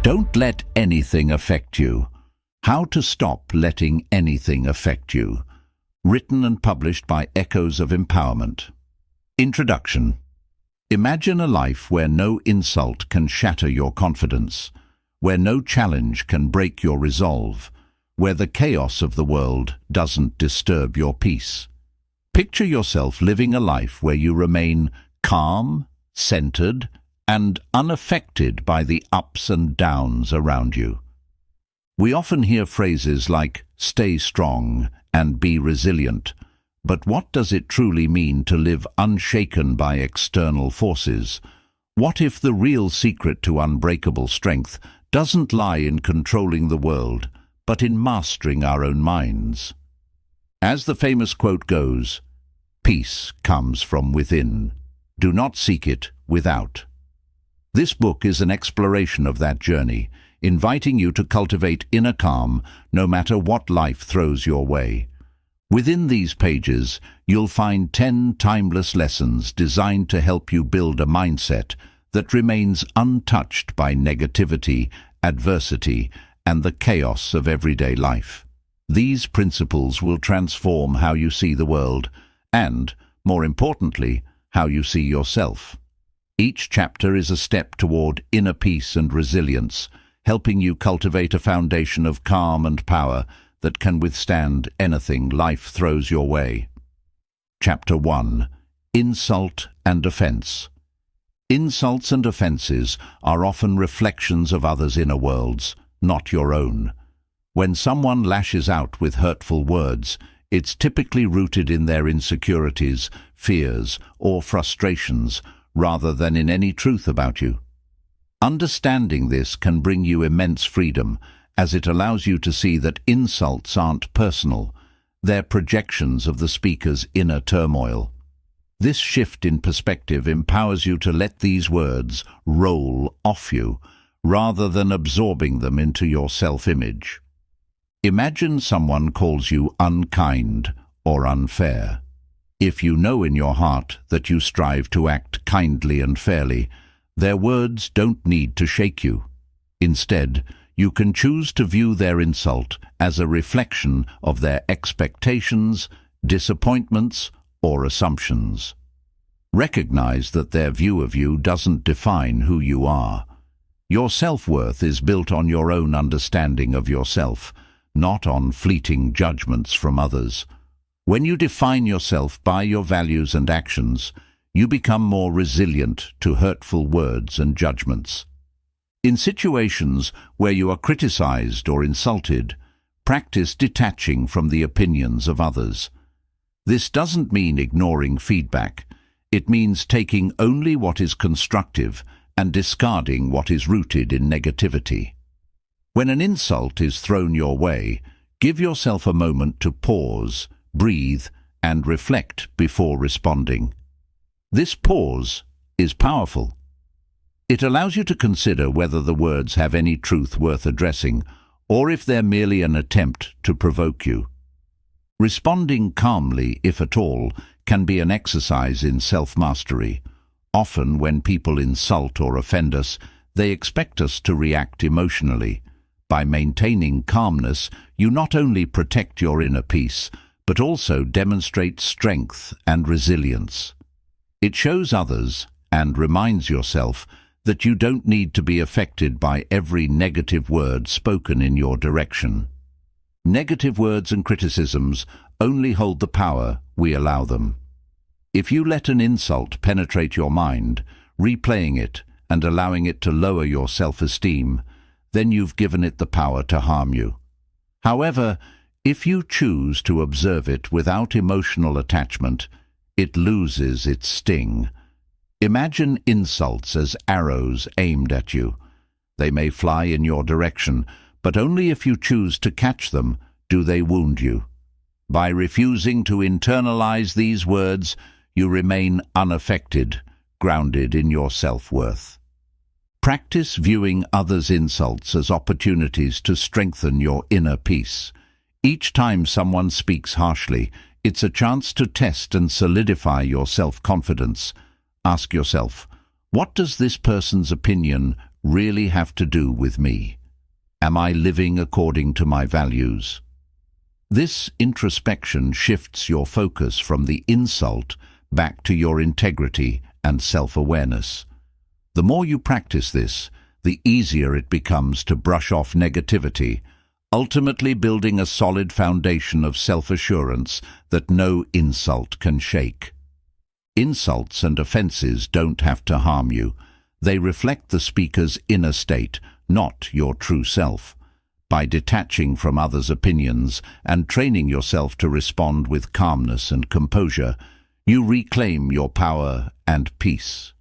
Don't let anything affect you. How to Stop Letting Anything Affect You. Written and published by Echoes of Empowerment. Introduction. Imagine a life where no insult can shatter your confidence, where no challenge can break your resolve, where the chaos of the world doesn't disturb your peace. Picture yourself living a life where you remain calm, centered, and unaffected by the ups and downs around you. We often hear phrases like, "stay strong" and "be resilient," but what does it truly mean to live unshaken by external forces? What if the real secret to unbreakable strength doesn't lie in controlling the world, but in mastering our own minds? As the famous quote goes, "Peace comes from within. Do not seek it without." This book is an exploration of that journey, inviting you to cultivate inner calm no matter what life throws your way. Within these pages, you'll find 10 timeless lessons designed to help you build a mindset that remains untouched by negativity, adversity, and the chaos of everyday life. These principles will transform how you see the world and, more importantly, how you see yourself. Each chapter is a step toward inner peace and resilience, helping you cultivate a foundation of calm and power that can withstand anything life throws your way. Chapter 1. Insult and Offense. Insults and offenses are often reflections of others' inner worlds, not your own. When someone lashes out with hurtful words, it's typically rooted in their insecurities, fears, or frustrations, rather than in any truth about you. Understanding this can bring you immense freedom, as it allows you to see that insults aren't personal, they're projections of the speaker's inner turmoil. This shift in perspective empowers you to let these words roll off you, rather than absorbing them into your self-image. Imagine someone calls you unkind or unfair. If you know in your heart that you strive to act kindly and fairly, their words don't need to shake you. Instead, you can choose to view their insult as a reflection of their expectations, disappointments, or assumptions. Recognize that their view of you doesn't define who you are. Your self-worth is built on your own understanding of yourself, not on fleeting judgments from others. When you define yourself by your values and actions, you become more resilient to hurtful words and judgments. In situations where you are criticized or insulted, practice detaching from the opinions of others. This doesn't mean ignoring feedback. It means taking only what is constructive and discarding what is rooted in negativity. When an insult is thrown your way, give yourself a moment to pause, breathe, and reflect before responding. This pause is powerful. It allows you to consider whether the words have any truth worth addressing, or if they're merely an attempt to provoke you. Responding calmly, if at all, can be an exercise in self-mastery. Often when people insult or offend us, they expect us to react emotionally. By maintaining calmness, you not only protect your inner peace, but also demonstrate strength and resilience. It shows others, and reminds yourself, that you don't need to be affected by every negative word spoken in your direction. Negative words and criticisms only hold the power we allow them. If you let an insult penetrate your mind, replaying it and allowing it to lower your self-esteem, then you've given it the power to harm you. However, if you choose to observe it without emotional attachment, it loses its sting. Imagine insults as arrows aimed at you. They may fly in your direction, but only if you choose to catch them do they wound you. By refusing to internalize these words, you remain unaffected, grounded in your self-worth. Practice viewing others' insults as opportunities to strengthen your inner peace. Each time someone speaks harshly, it's a chance to test and solidify your self-confidence. Ask yourself, what does this person's opinion really have to do with me? Am I living according to my values? This introspection shifts your focus from the insult back to your integrity and self-awareness. The more you practice this, the easier it becomes to brush off negativity, ultimately building a solid foundation of self-assurance that no insult can shake. Insults and offenses don't have to harm you. They reflect the speaker's inner state, not your true self. By detaching from others' opinions and training yourself to respond with calmness and composure, you reclaim your power and peace.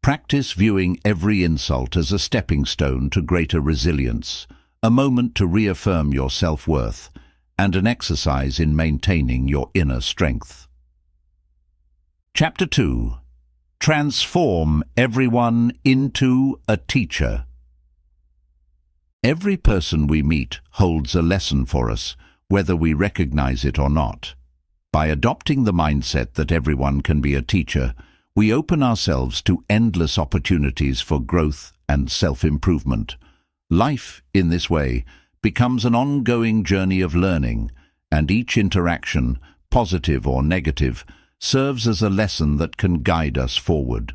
Practice viewing every insult as a stepping stone to greater resilience, a moment to reaffirm your self-worth, and an exercise in maintaining your inner strength. Chapter 2. Transform everyone into a teacher. Every person we meet holds a lesson for us, whether we recognize it or not. By adopting the mindset that everyone can be a teacher, we open ourselves to endless opportunities for growth and self-improvement. Life, in this way, becomes an ongoing journey of learning, and each interaction, positive or negative, serves as a lesson that can guide us forward.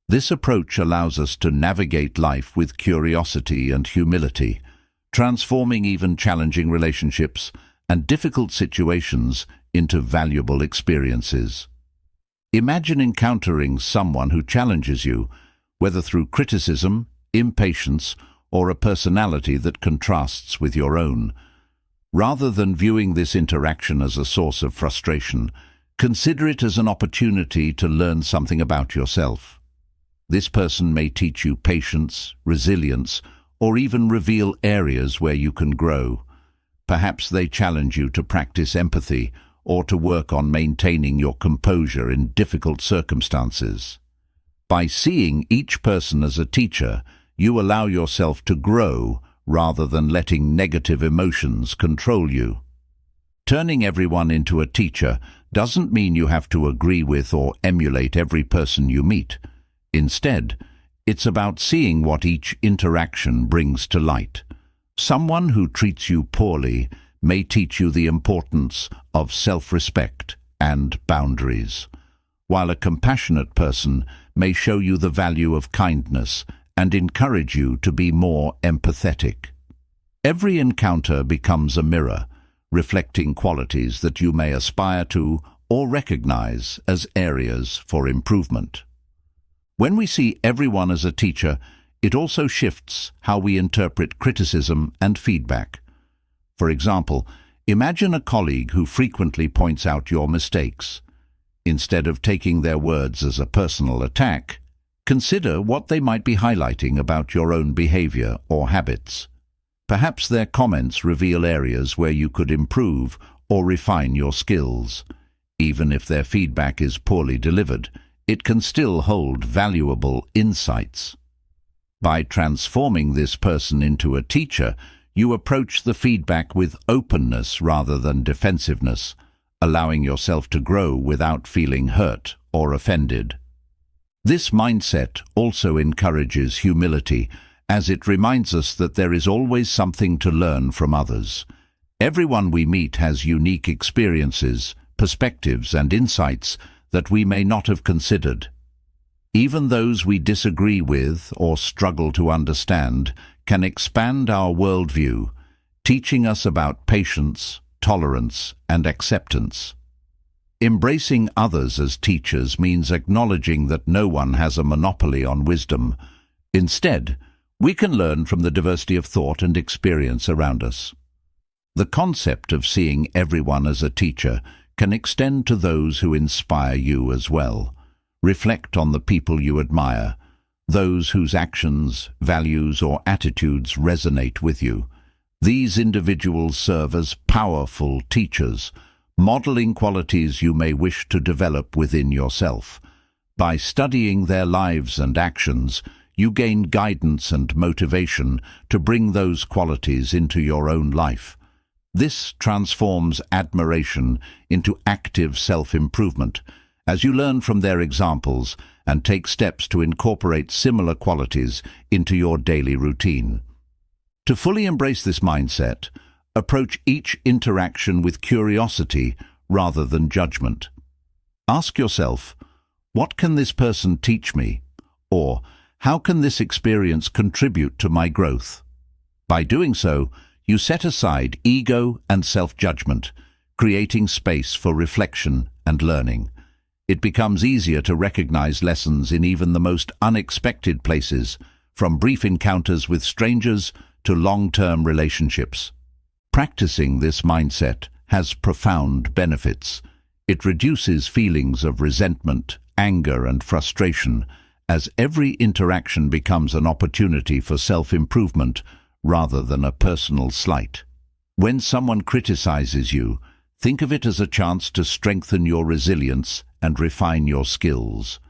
This approach allows us to navigate life with curiosity and humility, transforming even challenging relationships and difficult situations into valuable experiences. Imagine encountering someone who challenges you, whether through criticism, impatience, or a personality that contrasts with your own. Rather than viewing this interaction as a source of frustration, consider it as an opportunity to learn something about yourself. This person may teach you patience, resilience, or even reveal areas where you can grow. Perhaps they challenge you to practice empathy or to work on maintaining your composure in difficult circumstances. By seeing each person as a teacher, you allow yourself to grow rather than letting negative emotions control you. Turning everyone into a teacher doesn't mean you have to agree with or emulate every person you meet. Instead, it's about seeing what each interaction brings to light. Someone who treats you poorly may teach you the importance of self-respect and boundaries, while a compassionate person may show you the value of kindness and encourage you to be more empathetic. Every encounter becomes a mirror, reflecting qualities that you may aspire to or recognize as areas for improvement. When we see everyone as a teacher, it also shifts how we interpret criticism and feedback. For example, imagine a colleague who frequently points out your mistakes. Instead of taking their words as a personal attack, consider what they might be highlighting about your own behavior or habits. Perhaps their comments reveal areas where you could improve or refine your skills. Even if their feedback is poorly delivered, it can still hold valuable insights. By transforming this person into a teacher, you approach the feedback with openness rather than defensiveness, allowing yourself to grow without feeling hurt or offended. This mindset also encourages humility, as it reminds us that there is always something to learn from others. Everyone we meet has unique experiences, perspectives, and insights that we may not have considered. Even those we disagree with or struggle to understand can expand our worldview, teaching us about patience, tolerance, and acceptance. Embracing others as teachers means acknowledging that no one has a monopoly on wisdom. Instead, we can learn from the diversity of thought and experience around us. The concept of seeing everyone as a teacher can extend to those who inspire you as well. Reflect on the people you admire, those whose actions, values, or attitudes resonate with you. These individuals serve as powerful teachers, modeling qualities you may wish to develop within yourself. By studying their lives and actions, you gain guidance and motivation to bring those qualities into your own life. This transforms admiration into active self-improvement, as you learn from their examples and take steps to incorporate similar qualities into your daily routine. To fully embrace this mindset, approach each interaction with curiosity rather than judgment. Ask yourself, what can this person teach me? Or, how can this experience contribute to my growth? By doing so, you set aside ego and self-judgment, creating space for reflection and learning. It becomes easier to recognize lessons in even the most unexpected places, from brief encounters with strangers to long-term relationships. Practicing this mindset has profound benefits. It reduces feelings of resentment, anger, and frustration, as every interaction becomes an opportunity for self-improvement rather than a personal slight. When someone criticizes you, think of it as a chance to strengthen your resilience and refine your skills.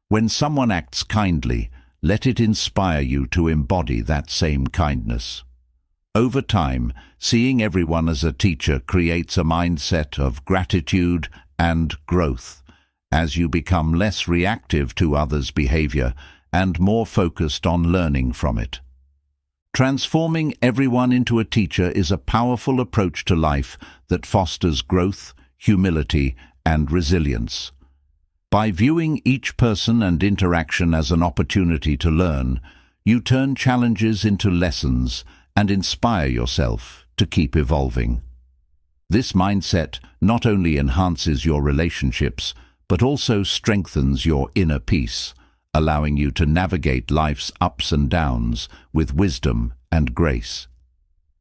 When someone acts kindly, let it inspire you to embody that same kindness. Over time, seeing everyone as a teacher creates a mindset of gratitude and growth, as you become less reactive to others' behavior and more focused on learning from it. Transforming everyone into a teacher is a powerful approach to life that fosters growth, humility, and resilience. By viewing each person and interaction as an opportunity to learn, you turn challenges into lessons and inspire yourself to keep evolving. This mindset not only enhances your relationships, but also strengthens your inner peace, allowing you to navigate life's ups and downs with wisdom and grace.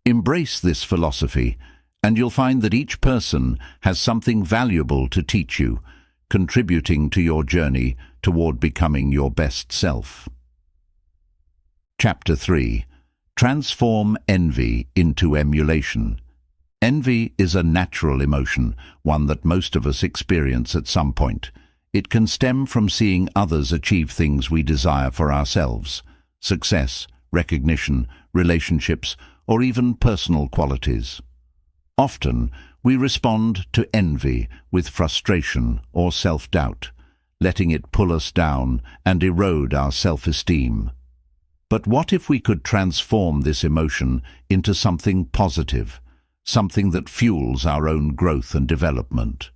Embrace this philosophy, and you'll find that each person has something valuable to teach you, contributing to your journey toward becoming your best self. Chapter 3. Transform envy into emulation. Envy is a natural emotion, one that most of us experience at some point. It can stem from seeing others achieve things we desire for ourselves: success, recognition, relationships, or even personal qualities. Often, we respond to envy with frustration or self-doubt, letting it pull us down and erode our self-esteem. But what if we could transform this emotion into something positive, something that fuels our own growth and development?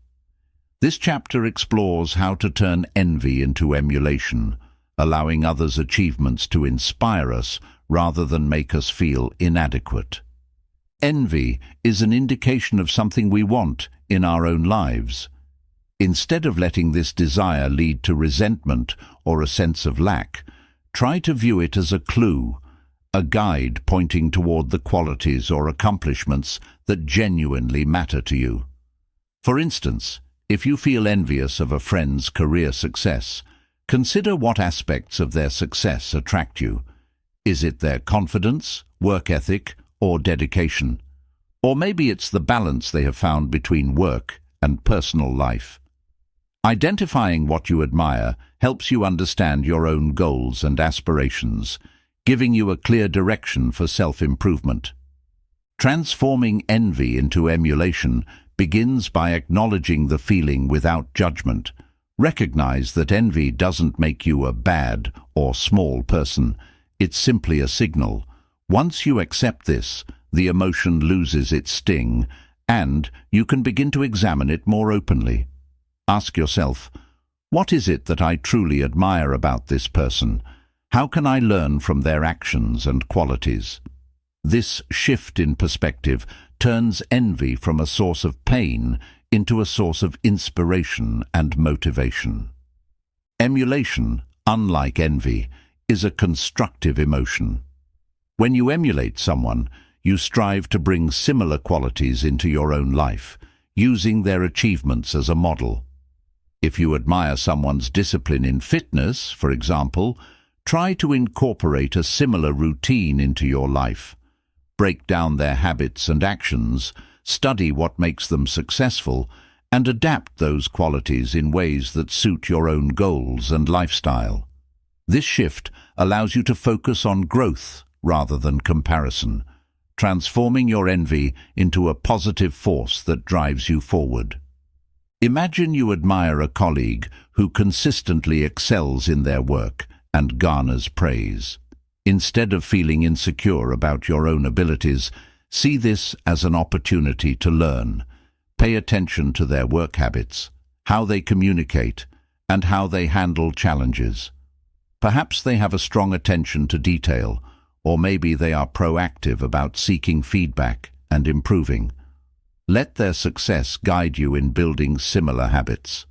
This chapter explores how to turn envy into emulation, allowing others' achievements to inspire us rather than make us feel inadequate. Envy is an indication of something we want in our own lives. Instead of letting this desire lead to resentment or a sense of lack, try to view it as a clue, a guide pointing toward the qualities or accomplishments that genuinely matter to you. For instance, if you feel envious of a friend's career success, consider what aspects of their success attract you. Is it their confidence, work ethic, or dedication? Or maybe it's the balance they have found between work and personal life. Identifying what you admire helps you understand your own goals and aspirations, giving you a clear direction for self-improvement. Transforming envy into emulation begins by acknowledging the feeling without judgment. Recognize that envy doesn't make you a bad or small person. It's simply a signal. Once you accept this, the emotion loses its sting, and you can begin to examine it more openly. Ask yourself, what is it that I truly admire about this person? How can I learn from their actions and qualities? This shift in perspective turns envy from a source of pain into a source of inspiration and motivation. Emulation, unlike envy, is a constructive emotion. When you emulate someone, you strive to bring similar qualities into your own life, using their achievements as a model. If you admire someone's discipline in fitness, for example, try to incorporate a similar routine into your life. Break down their habits and actions, study what makes them successful, and adapt those qualities in ways that suit your own goals and lifestyle. This shift allows you to focus on growth rather than comparison, transforming your envy into a positive force that drives you forward. Imagine you admire a colleague who consistently excels in their work and garners praise. Instead of feeling insecure about your own abilities, see this as an opportunity to learn. Pay attention to their work habits, how they communicate, and how they handle challenges. Perhaps they have a strong attention to detail, or maybe they are proactive about seeking feedback and improving. Let their success guide you in building similar habits.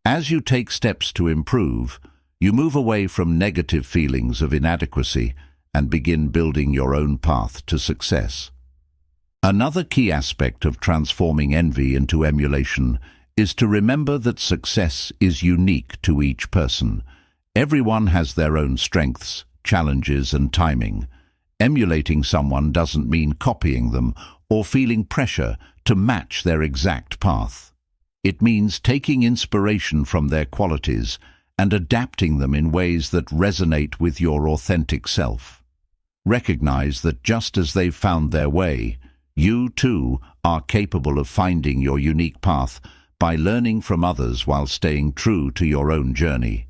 As you take steps to improve, you move away from negative feelings of inadequacy and begin building your own path to success. Another key aspect of transforming envy into emulation is to remember that success is unique to each person. Everyone has their own strengths, challenges, and timing. Emulating someone doesn't mean copying them or feeling pressure to match their exact path. It means taking inspiration from their qualities and adapting them in ways that resonate with your authentic self. Recognize that just as they've found their way, you too are capable of finding your unique path by learning from others while staying true to your own journey.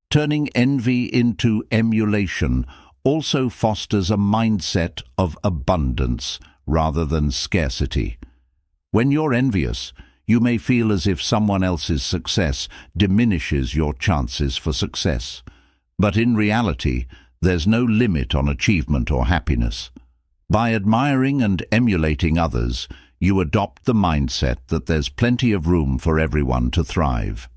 Turning envy into emulation also fosters a mindset of abundance rather than scarcity. When you're envious, you may feel as if someone else's success diminishes your chances for success. But in reality, there's no limit on achievement or happiness. By admiring and emulating others, you adopt the mindset that there's plenty of room for everyone to thrive.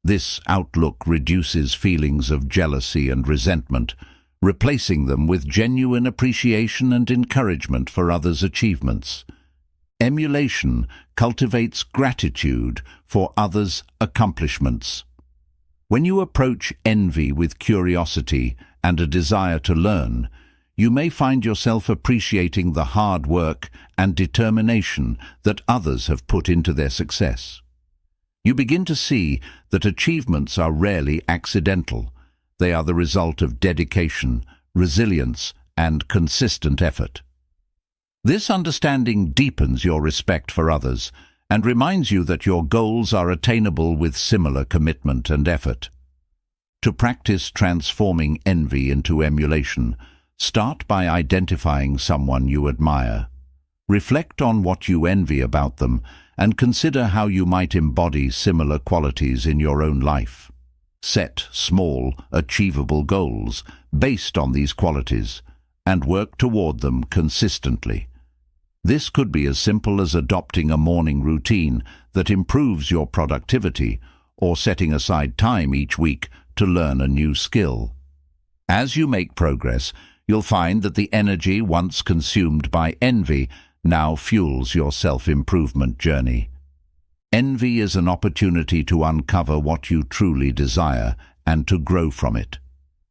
This outlook reduces feelings of jealousy and resentment, replacing them with genuine appreciation and encouragement for others' achievements. Emulation cultivates gratitude for others' accomplishments. When you approach envy with curiosity and a desire to learn, you may find yourself appreciating the hard work and determination that others have put into their success. You begin to see that achievements are rarely accidental. They are the result of dedication, resilience, and consistent effort. This understanding deepens your respect for others and reminds you that your goals are attainable with similar commitment and effort. To practice transforming envy into emulation, start by identifying someone you admire. Reflect on what you envy about them and consider how you might embody similar qualities in your own life. Set small, achievable goals based on these qualities and work toward them consistently. This could be as simple as adopting a morning routine that improves your productivity or setting aside time each week to learn a new skill. As you make progress, you'll find that the energy once consumed by envy now fuels your self-improvement journey. Envy is an opportunity to uncover what you truly desire and to grow from it.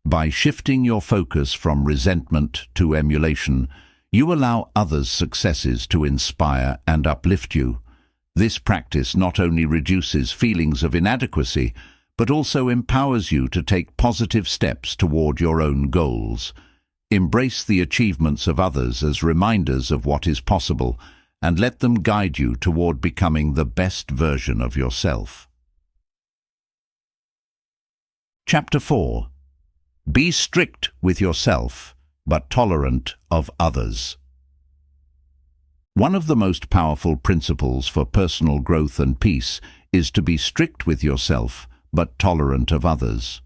By shifting your focus from resentment to emulation, you allow others' successes to inspire and uplift you. This practice not only reduces feelings of inadequacy, but also empowers you to take positive steps toward your own goals. Embrace the achievements of others as reminders of what is possible, and let them guide you toward becoming the best version of yourself. Chapter 4. Be strict with yourself, but tolerant of others. One of the most powerful principles for personal growth and peace is to be strict with yourself, but tolerant of others.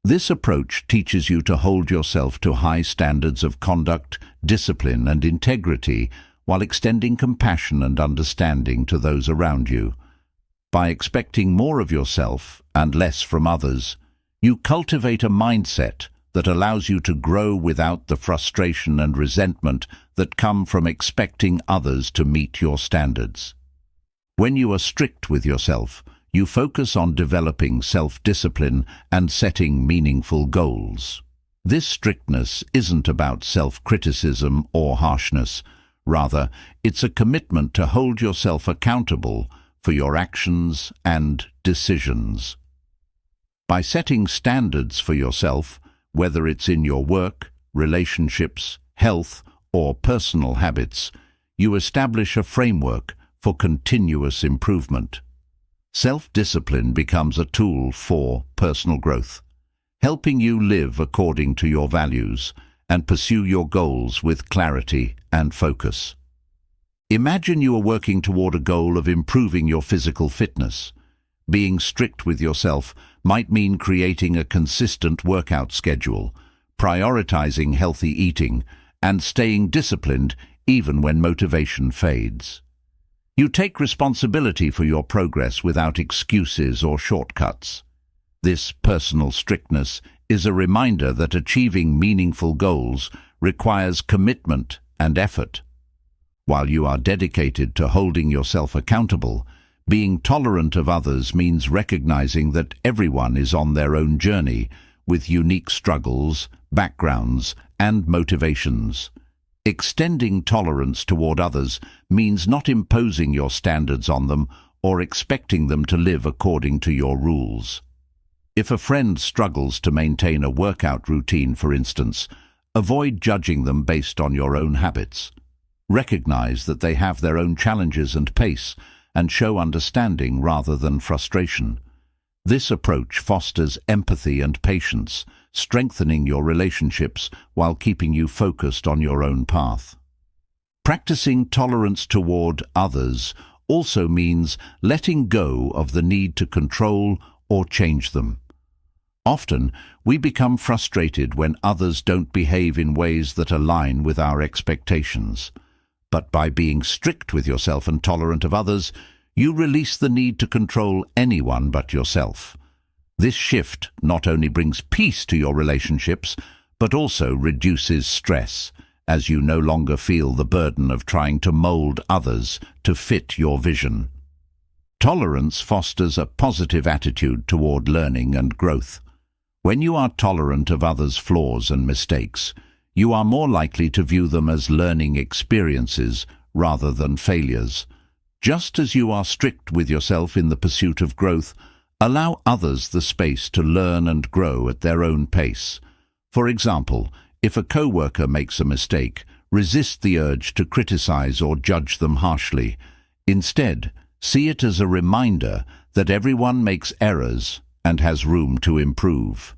This approach teaches you to hold yourself to high standards of conduct, discipline, and integrity, while extending compassion and understanding to those around you. By expecting more of yourself and less from others, you cultivate a mindset that allows you to grow without the frustration and resentment that come from expecting others to meet your standards. When you are strict with yourself, you focus on developing self-discipline and setting meaningful goals. This strictness isn't about self-criticism or harshness. Rather, it's a commitment to hold yourself accountable for your actions and decisions. By setting standards for yourself, whether it's in your work, relationships, health, or personal habits, you establish a framework for continuous improvement. Self-discipline becomes a tool for personal growth, helping you live according to your values and pursue your goals with clarity and focus. Imagine you are working toward a goal of improving your physical fitness. Being strict with yourself might mean creating a consistent workout schedule, prioritizing healthy eating, and staying disciplined even when motivation fades. You take responsibility for your progress without excuses or shortcuts. This personal strictness is a reminder that achieving meaningful goals requires commitment and effort. While you are dedicated to holding yourself accountable, being tolerant of others means recognizing that everyone is on their own journey with unique struggles, backgrounds, and motivations. Extending tolerance toward others means not imposing your standards on them or expecting them to live according to your rules. If a friend struggles to maintain a workout routine, for instance, avoid judging them based on your own habits. Recognize that they have their own challenges and pace, and show understanding rather than frustration. This approach fosters empathy and patience, strengthening your relationships while keeping you focused on your own path. Practicing tolerance toward others also means letting go of the need to control or change them. Often, we become frustrated when others don't behave in ways that align with our expectations. But by being strict with yourself and tolerant of others, you release the need to control anyone but yourself. This shift not only brings peace to your relationships, but also reduces stress, as you no longer feel the burden of trying to mold others to fit your vision. Tolerance fosters a positive attitude toward learning and growth. When you are tolerant of others' flaws and mistakes, you are more likely to view them as learning experiences rather than failures. Just as you are strict with yourself in the pursuit of growth, allow others the space to learn and grow at their own pace. For example, if a co-worker makes a mistake, resist the urge to criticize or judge them harshly. Instead, see it as a reminder that everyone makes errors and has room to improve.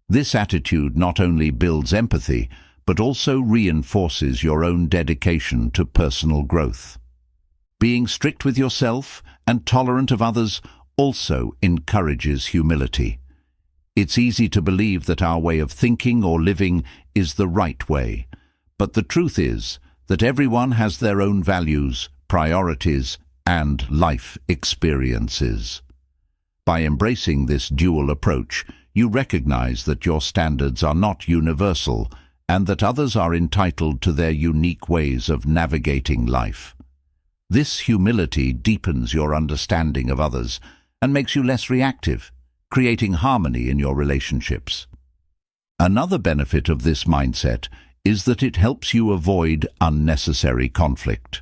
This attitude not only builds empathy, but also reinforces your own dedication to personal growth. Being strict with yourself and tolerant of others also encourages humility. It's easy to believe that our way of thinking or living is the right way, but the truth is that everyone has their own values, priorities, and life experiences. By embracing this dual approach, you recognize that your standards are not universal and that others are entitled to their unique ways of navigating life. This humility deepens your understanding of others and makes you less reactive, creating harmony in your relationships. Another benefit of this mindset is that it helps you avoid unnecessary conflict.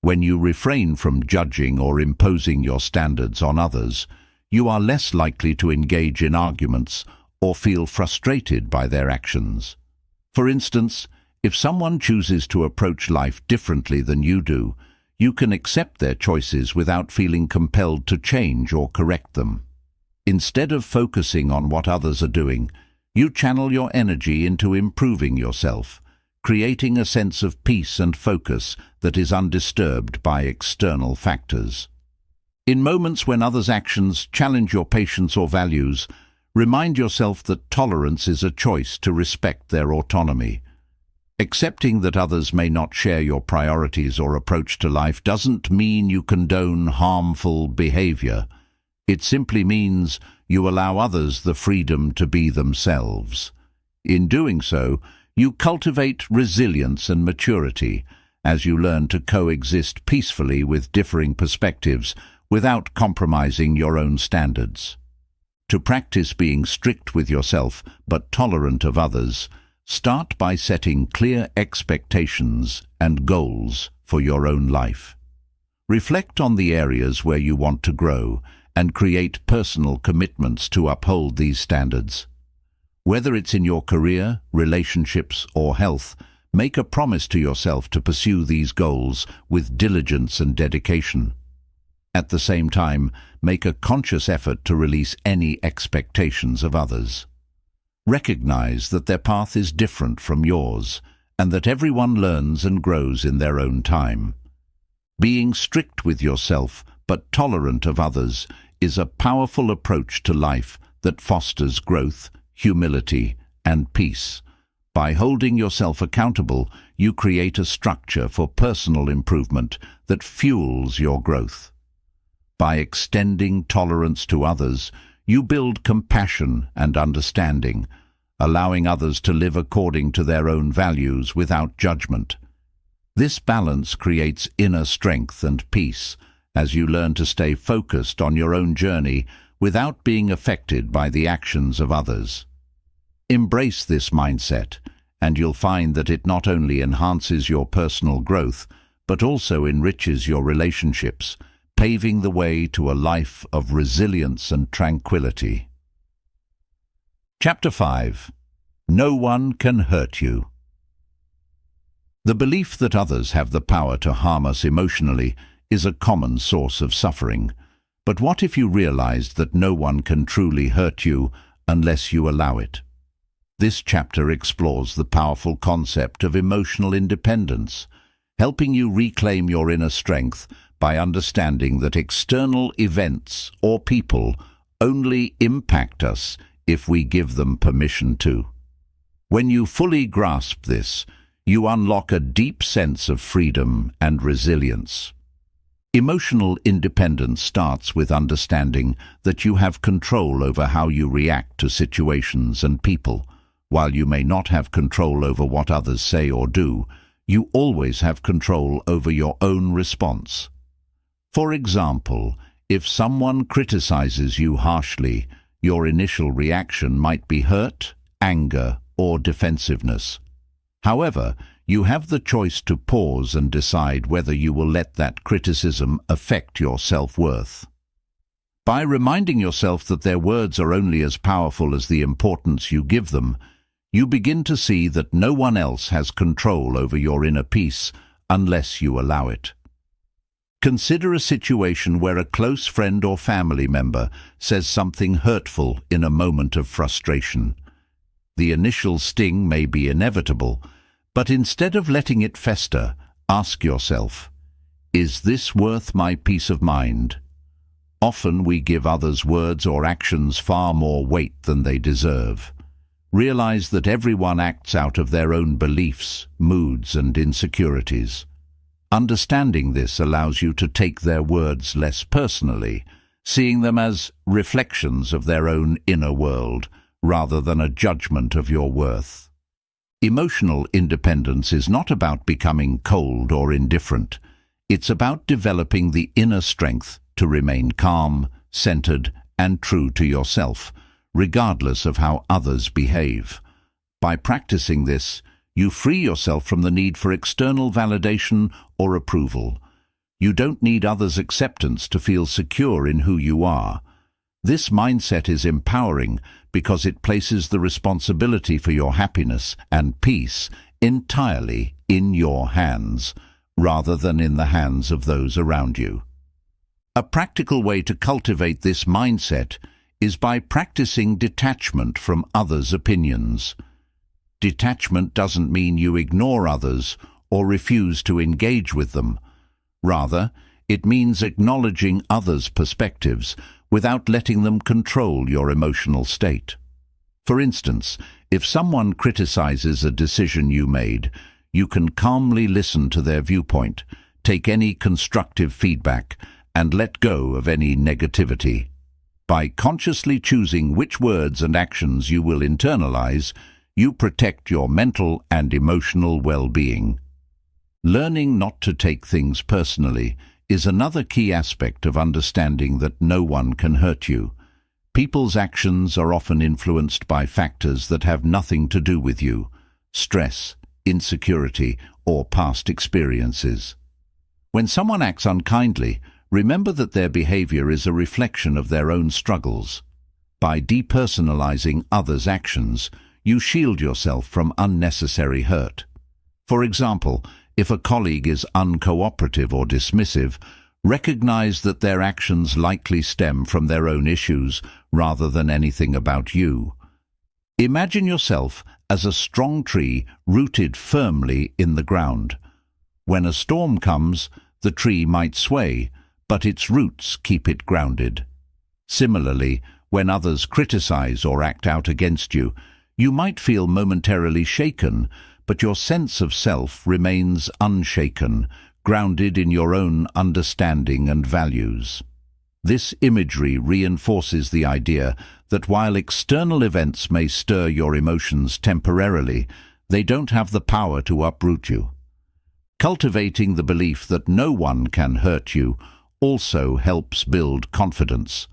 When you refrain from judging or imposing your standards on others, you are less likely to engage in arguments or feel frustrated by their actions. For instance, if someone chooses to approach life differently than you do, you can accept their choices without feeling compelled to change or correct them. Instead of focusing on what others are doing, you channel your energy into improving yourself, creating a sense of peace and focus that is undisturbed by external factors. In moments when others' actions challenge your patience or values, remind yourself that tolerance is a choice to respect their autonomy. Accepting that others may not share your priorities or approach to life doesn't mean you condone harmful behavior. It simply means you allow others the freedom to be themselves. In doing so, you cultivate resilience and maturity as you learn to coexist peacefully with differing perspectives without compromising your own standards. To practice being strict with yourself but tolerant of others, start by setting clear expectations and goals for your own life. Reflect on the areas where you want to grow and create personal commitments to uphold these standards. Whether it's in your career, relationships, or health, make a promise to yourself to pursue these goals with diligence and dedication. At the same time, make a conscious effort to release any expectations of others. Recognize that their path is different from yours, and that everyone learns and grows in their own time. Being strict with yourself, but tolerant of others, is a powerful approach to life that fosters growth, humility, and peace. By holding yourself accountable, you create a structure for personal improvement that fuels your growth. By extending tolerance to others, you build compassion and understanding, allowing others to live according to their own values without judgment. This balance creates inner strength and peace as you learn to stay focused on your own journey without being affected by the actions of others. Embrace this mindset, and you'll find that it not only enhances your personal growth, but also enriches your relationships, paving the way to a life of resilience and tranquility. Chapter 5. No one can hurt you. The belief that others have the power to harm us emotionally is a common source of suffering. But what if you realized that no one can truly hurt you unless you allow it? This chapter explores the powerful concept of emotional independence, helping you reclaim your inner strength by understanding that external events or people only impact us if we give them permission to. When you fully grasp this, you unlock a deep sense of freedom and resilience. Emotional independence starts with understanding that you have control over how you react to situations and people. While you may not have control over what others say or do, you always have control over your own response. For example, if someone criticizes you harshly, your initial reaction might be hurt, anger, or defensiveness. However, you have the choice to pause and decide whether you will let that criticism affect your self-worth. By reminding yourself that their words are only as powerful as the importance you give them, you begin to see that no one else has control over your inner peace unless you allow it. Consider a situation where a close friend or family member says something hurtful in a moment of frustration. The initial sting may be inevitable, but instead of letting it fester, ask yourself, is this worth my peace of mind? Often we give others' words or actions far more weight than they deserve. Realize that everyone acts out of their own beliefs, moods, and insecurities. Understanding this allows you to take their words less personally, seeing them as reflections of their own inner world, rather than a judgment of your worth. Emotional independence is not about becoming cold or indifferent. It's about developing the inner strength to remain calm, centered, and true to yourself, regardless of how others behave. By practicing this, you free yourself from the need for external validation or approval. You don't need others' acceptance to feel secure in who you are. This mindset is empowering because it places the responsibility for your happiness and peace entirely in your hands, rather than in the hands of those around you. A practical way to cultivate this mindset is by practicing detachment from others' opinions. Detachment doesn't mean you ignore others or refuse to engage with them. Rather, it means acknowledging others' perspectives without letting them control your emotional state. For instance, if someone criticizes a decision you made, you can calmly listen to their viewpoint, take any constructive feedback, and let go of any negativity. By consciously choosing which words and actions you will internalize, you protect your mental and emotional well-being. Learning not to take things personally is another key aspect of understanding that no one can hurt you. People's actions are often influenced by factors that have nothing to do with you: stress, insecurity, or past experiences. When someone acts unkindly, remember that their behavior is a reflection of their own struggles. By depersonalizing others' actions, you shield yourself from unnecessary hurt. For example, if a colleague is uncooperative or dismissive, Recognize that their actions likely stem from their own issues rather than anything about you. Imagine yourself as a strong tree rooted firmly in the ground. When a storm comes, the tree might sway, but its roots keep it grounded. Similarly, when others criticize or act out against you, you might feel momentarily shaken, but your sense of self remains unshaken, grounded in your own understanding and values. This imagery reinforces the idea that while external events may stir your emotions temporarily, they don't have the power to uproot you. Cultivating the belief that no one can hurt you also helps build confidence.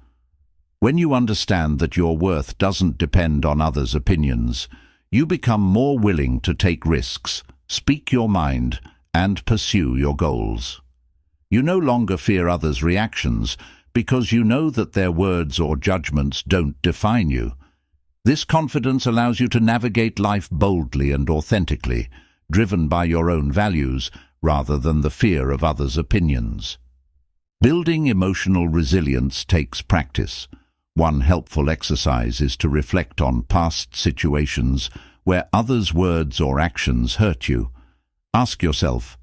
When you understand that your worth doesn't depend on others' opinions, you become more willing to take risks, speak your mind, and pursue your goals. You no longer fear others' reactions because you know that their words or judgments don't define you. This confidence allows you to navigate life boldly and authentically, driven by your own values rather than the fear of others' opinions. Building emotional resilience takes practice. One helpful exercise is to reflect on past situations where others' words or actions hurt you. Ask yourself,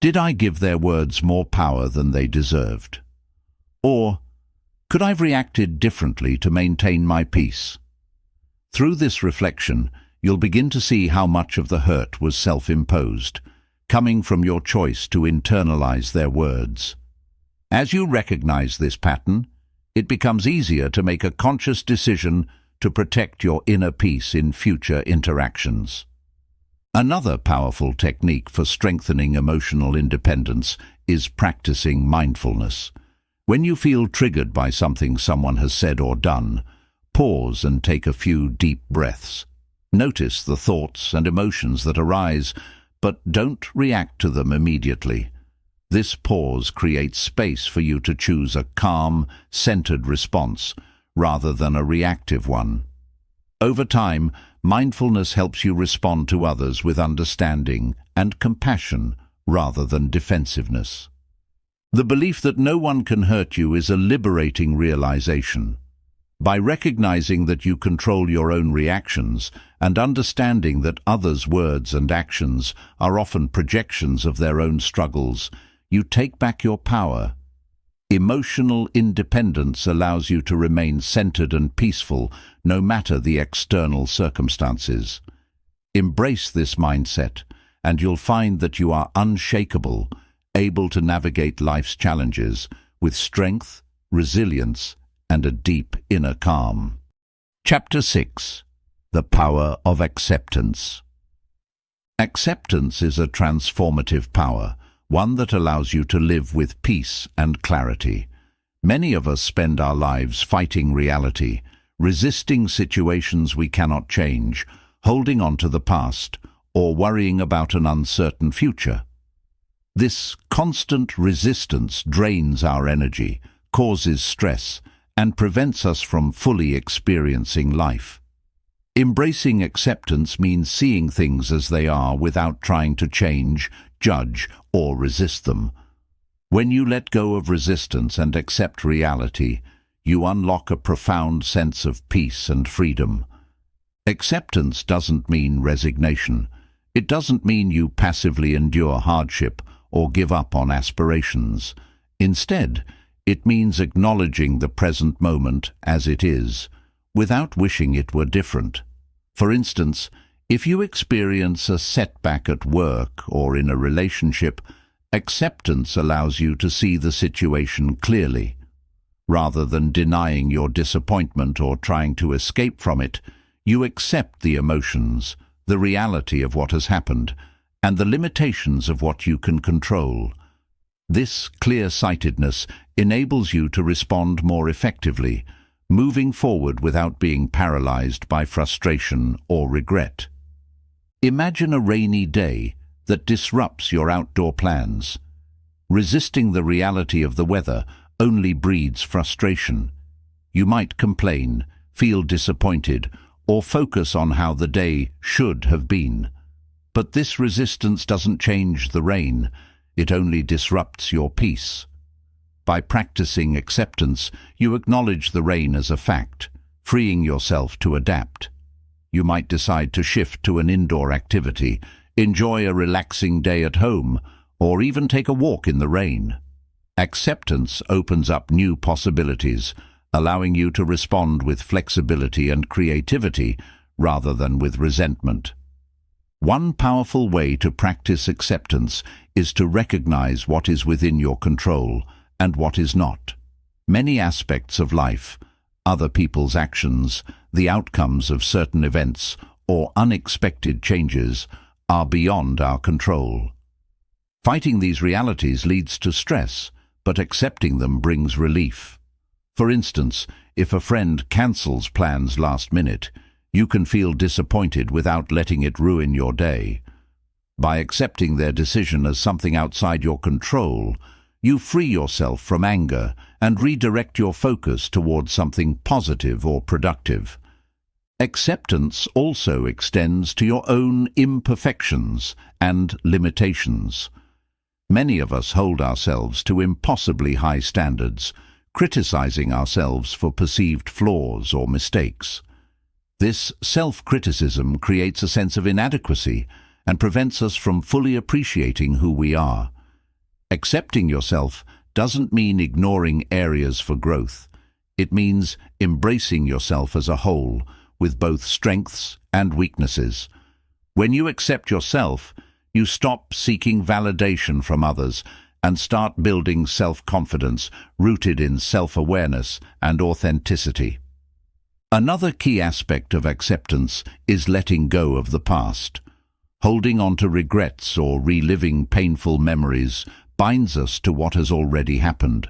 did I give their words more power than they deserved? Or, could I have reacted differently to maintain my peace? Through this reflection, you'll begin to see how much of the hurt was self-imposed, coming from your choice to internalize their words. As you recognize this pattern, it becomes easier to make a conscious decision to protect your inner peace in future interactions. Another powerful technique for strengthening emotional independence is practicing mindfulness. When you feel triggered by something someone has said or done, pause and take a few deep breaths. Notice the thoughts and emotions that arise, but don't react to them immediately. This pause creates space for you to choose a calm, centered response rather than a reactive one. Over time, mindfulness helps you respond to others with understanding and compassion rather than defensiveness. The belief that no one can hurt you is a liberating realization. By recognizing that you control your own reactions and understanding that others' words and actions are often projections of their own struggles, you take back your power. Emotional independence allows you to remain centered and peaceful no matter the external circumstances. Embrace this mindset, and you'll find that you are unshakable, able to navigate life's challenges with strength, resilience, and a deep inner calm. Chapter 6. The Power of Acceptance. Acceptance is a transformative power, one that allows you to live with peace and clarity. Many of us spend our lives fighting reality, resisting situations we cannot change, holding on to the past, or worrying about an uncertain future. This constant resistance drains our energy, causes stress, and prevents us from fully experiencing life. Embracing acceptance means seeing things as they are without trying to change, judge, or resist them. When you let go of resistance and accept reality, you unlock a profound sense of peace and freedom. Acceptance doesn't mean resignation. It doesn't mean you passively endure hardship or give up on aspirations. Instead, it means acknowledging the present moment as it is, without wishing it were different. For instance, if you experience a setback at work or in a relationship, acceptance allows you to see the situation clearly. Rather than denying your disappointment or trying to escape from it, you accept the emotions, the reality of what has happened, and the limitations of what you can control. This clear-sightedness enables you to respond more effectively, moving forward without being paralyzed by frustration or regret. Imagine a rainy day that disrupts your outdoor plans. Resisting the reality of the weather only breeds frustration. You might complain, feel disappointed, or focus on how the day should have been. But this resistance doesn't change the rain, it only disrupts your peace. By practicing acceptance, you acknowledge the rain as a fact, freeing yourself to adapt. You might decide to shift to an indoor activity, enjoy a relaxing day at home, or even take a walk in the rain. Acceptance opens up new possibilities, allowing you to respond with flexibility and creativity rather than with resentment. One powerful way to practice acceptance is to recognize what is within your control and what is not. Many aspects of life, other people's actions, the outcomes of certain events, or unexpected changes are beyond our control. Fighting these realities leads to stress, but accepting them brings relief. For instance, if a friend cancels plans last minute, you can feel disappointed without letting it ruin your day. By accepting their decision as something outside your control, you free yourself from anger and redirect your focus towards something positive or productive. Acceptance also extends to your own imperfections and limitations. Many of us hold ourselves to impossibly high standards, criticizing ourselves for perceived flaws or mistakes. This self-criticism creates a sense of inadequacy and prevents us from fully appreciating who we are. Accepting yourself doesn't mean ignoring areas for growth. It means embracing yourself as a whole, with both strengths and weaknesses. When you accept yourself, you stop seeking validation from others and start building self-confidence rooted in self-awareness and authenticity. Another key aspect of acceptance is letting go of the past. Holding on to regrets or reliving painful memories binds us to what has already happened,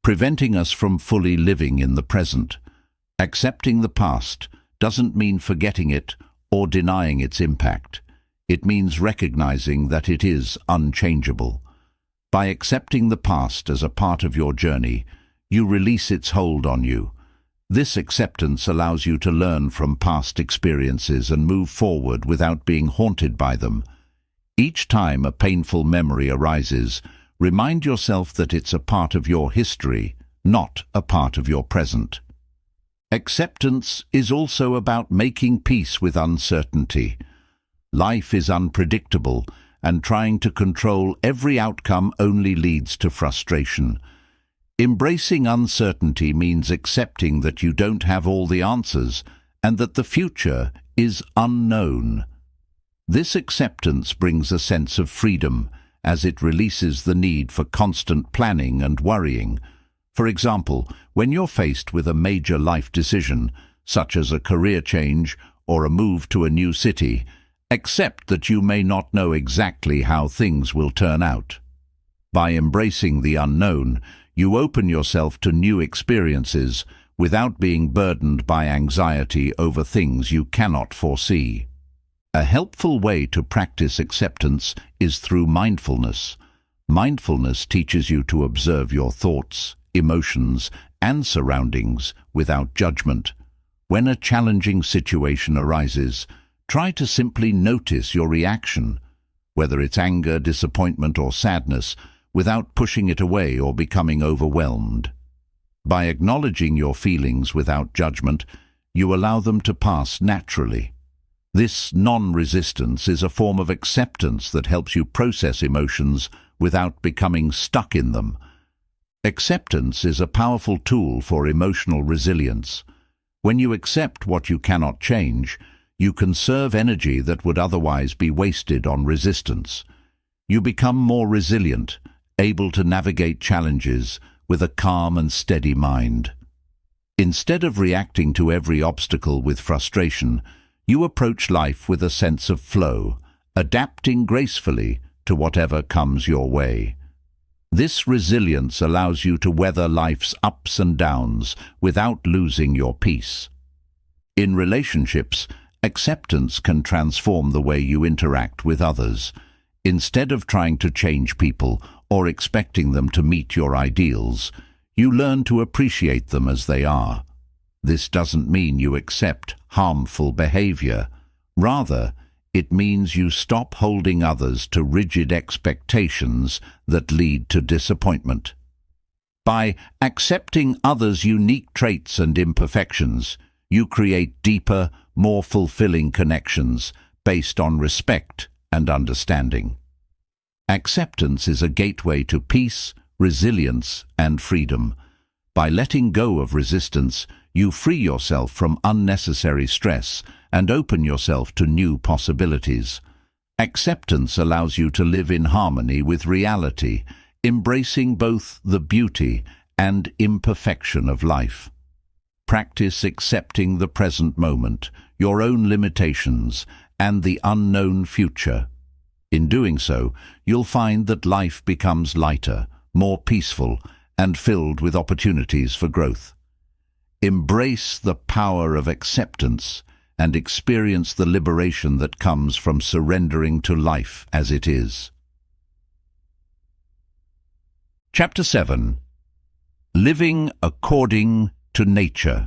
preventing us from fully living in the present. Accepting the past doesn't mean forgetting it or denying its impact. It means recognizing that it is unchangeable. By accepting the past as a part of your journey, you release its hold on you. This acceptance allows you to learn from past experiences and move forward without being haunted by them. Each time a painful memory arises, remind yourself that it's a part of your history, not a part of your present. Acceptance is also about making peace with uncertainty. Life is unpredictable, and trying to control every outcome only leads to frustration. Embracing uncertainty means accepting that you don't have all the answers and that the future is unknown. This acceptance brings a sense of freedom, as it releases the need for constant planning and worrying. For example, when you're faced with a major life decision, such as a career change or a move to a new city, accept that you may not know exactly how things will turn out. By embracing the unknown, you open yourself to new experiences without being burdened by anxiety over things you cannot foresee. A helpful way to practice acceptance is through mindfulness. Mindfulness teaches you to observe your thoughts, emotions, and surroundings without judgment. When a challenging situation arises, try to simply notice your reaction, whether it's anger, disappointment, or sadness, without pushing it away or becoming overwhelmed. By acknowledging your feelings without judgment, you allow them to pass naturally. This non-resistance is a form of acceptance that helps you process emotions without becoming stuck in them. Acceptance is a powerful tool for emotional resilience. When you accept what you cannot change, you conserve energy that would otherwise be wasted on resistance. You become more resilient, able to navigate challenges with a calm and steady mind. Instead of reacting to every obstacle with frustration, you approach life with a sense of flow, adapting gracefully to whatever comes your way. This resilience allows you to weather life's ups and downs without losing your peace. In relationships, acceptance can transform the way you interact with others. Instead of trying to change people or expecting them to meet your ideals, you learn to appreciate them as they are. This doesn't mean you accept harmful behavior. Rather, it means you stop holding others to rigid expectations that lead to disappointment. By accepting others' unique traits and imperfections, you create deeper, more fulfilling connections based on respect and understanding. Acceptance is a gateway to peace, resilience, and freedom. By letting go of resistance, you free yourself from unnecessary stress and open yourself to new possibilities. Acceptance allows you to live in harmony with reality, embracing both the beauty and imperfection of life. Practice accepting the present moment, your own limitations, and the unknown future. In doing so, you'll find that life becomes lighter, more peaceful, and filled with opportunities for growth. Embrace the power of acceptance and experience the liberation that comes from surrendering to life as it is. Chapter 7. Living according to nature.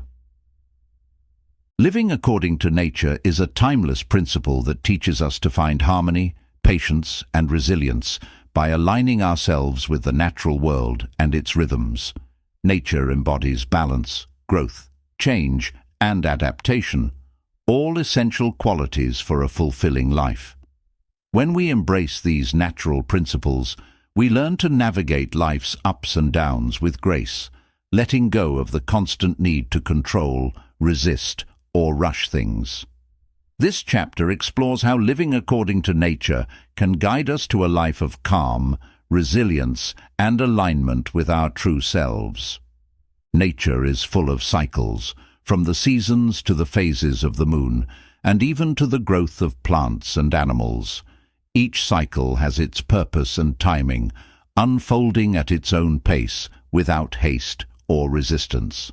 Living according to nature is a timeless principle that teaches us to find harmony, patience, and resilience by aligning ourselves with the natural world and its rhythms. Nature embodies balance, growth, change, and adaptation, all essential qualities for a fulfilling life. When we embrace these natural principles, we learn to navigate life's ups and downs with grace, letting go of the constant need to control, resist, or rush things. This chapter explores how living according to nature can guide us to a life of calm, resilience, and alignment with our true selves. Nature is full of cycles, from the seasons to the phases of the moon, and even to the growth of plants and animals. Each cycle has its purpose and timing, unfolding at its own pace, without haste or resistance.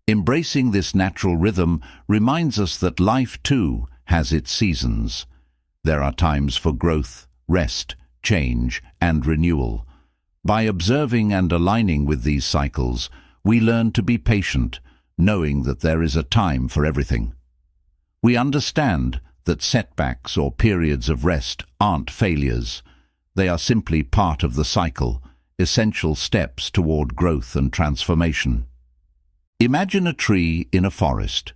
Embracing this natural rhythm reminds us that life, too, has its seasons. There are times for growth, rest, change, and renewal. By observing and aligning with these cycles, we learn to be patient, knowing that there is a time for everything. We understand that setbacks or periods of rest aren't failures. They are simply part of the cycle, essential steps toward growth and transformation. Imagine a tree in a forest.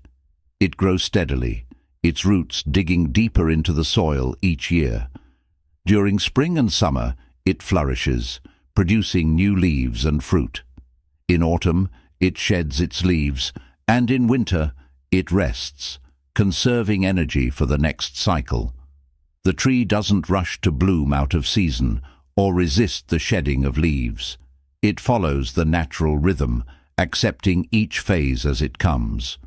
It grows steadily, its roots digging deeper into the soil each year. During spring and summer, it flourishes, producing new leaves and fruit. In autumn, it sheds its leaves, and in winter, it rests, conserving energy for the next cycle. The tree doesn't rush to bloom out of season or resist the shedding of leaves. It follows the natural rhythm, accepting each phase as it comes.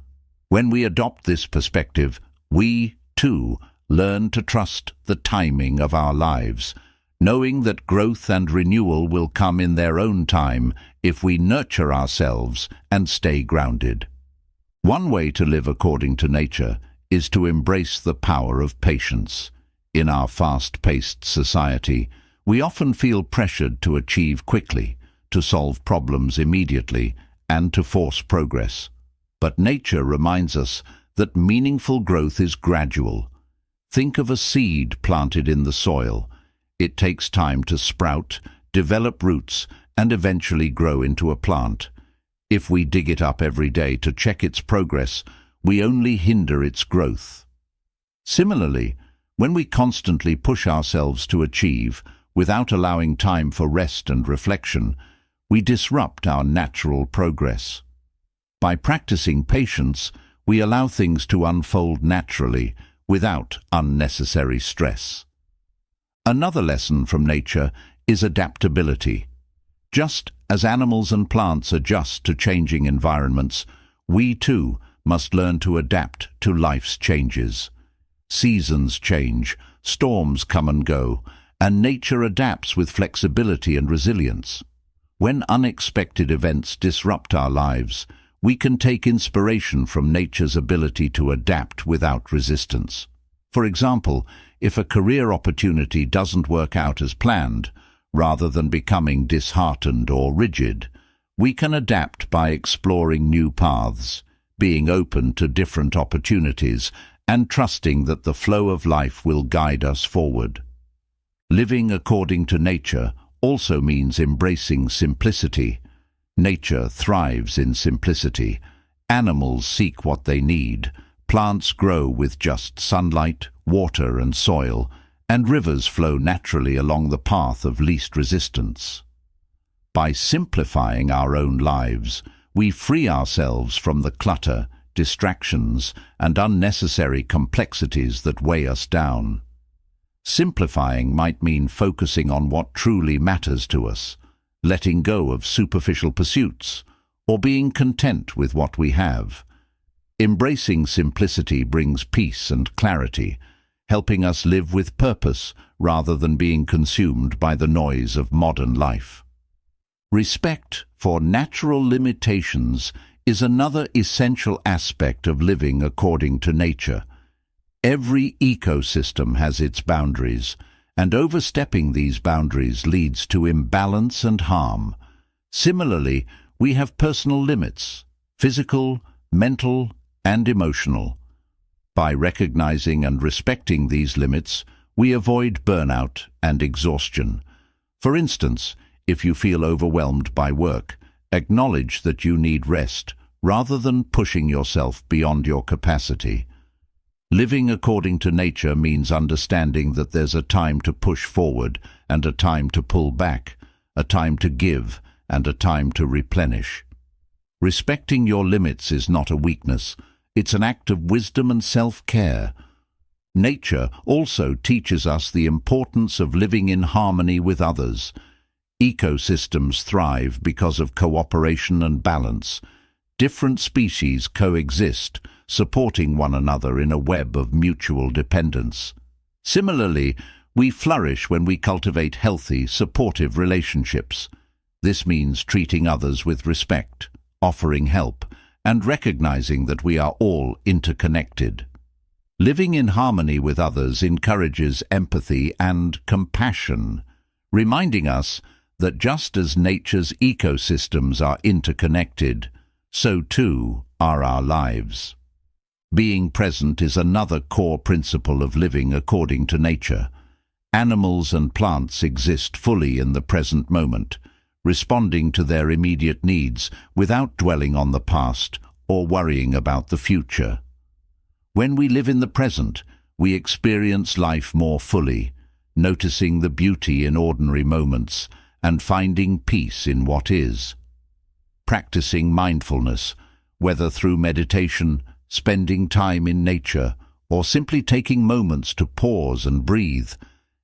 When we adopt this perspective, we, too, learn to trust the timing of our lives, knowing that growth and renewal will come in their own time if we nurture ourselves and stay grounded. One way to live according to nature is to embrace the power of patience. In our fast-paced society, we often feel pressured to achieve quickly, to solve problems immediately, and to force progress. But nature reminds us that meaningful growth is gradual. Think of a seed planted in the soil. It takes time to sprout, develop roots, and eventually grow into a plant. If we dig it up every day to check its progress, we only hinder its growth. Similarly, when we constantly push ourselves to achieve, without allowing time for rest and reflection, we disrupt our natural progress. By practicing patience, we allow things to unfold naturally, without unnecessary stress. Another lesson from nature is adaptability. Just as animals and plants adjust to changing environments, we too must learn to adapt to life's changes. Seasons change, storms come and go, and nature adapts with flexibility and resilience. When unexpected events disrupt our lives, we can take inspiration from nature's ability to adapt without resistance. For example, if a career opportunity doesn't work out as planned, rather than becoming disheartened or rigid, we can adapt by exploring new paths, being open to different opportunities, and trusting that the flow of life will guide us forward. Living according to nature also means embracing simplicity. Nature thrives in simplicity. Animals seek what they need. Plants grow with just sunlight, water and soil, and rivers flow naturally along the path of least resistance. By simplifying our own lives, we free ourselves from the clutter, distractions, and unnecessary complexities that weigh us down. Simplifying might mean focusing on what truly matters to us, letting go of superficial pursuits, or being content with what we have. Embracing simplicity brings peace and clarity, helping us live with purpose rather than being consumed by the noise of modern life. Respect for natural limitations is another essential aspect of living according to nature. Every ecosystem has its boundaries, and overstepping these boundaries leads to imbalance and harm. Similarly, we have personal limits, physical, mental, and emotional. By recognizing and respecting these limits, we avoid burnout and exhaustion. For instance, if you feel overwhelmed by work, acknowledge that you need rest rather than pushing yourself beyond your capacity. Living according to nature means understanding that there's a time to push forward and a time to pull back, a time to give and a time to replenish. Respecting your limits is not a weakness, it's an act of wisdom and self-care. Nature also teaches us the importance of living in harmony with others. Ecosystems thrive because of cooperation and balance. Different species coexist, supporting one another in a web of mutual dependence. Similarly, we flourish when we cultivate healthy, supportive relationships. This means treating others with respect, offering help, and recognizing that we are all interconnected. Living in harmony with others encourages empathy and compassion, reminding us that just as nature's ecosystems are interconnected, so too are our lives. Being present is another core principle of living according to nature. Animals and plants exist fully in the present moment, responding to their immediate needs without dwelling on the past or worrying about the future. When we live in the present, we experience life more fully, noticing the beauty in ordinary moments and finding peace in what is. Practicing mindfulness, whether through meditation, spending time in nature, or simply taking moments to pause and breathe,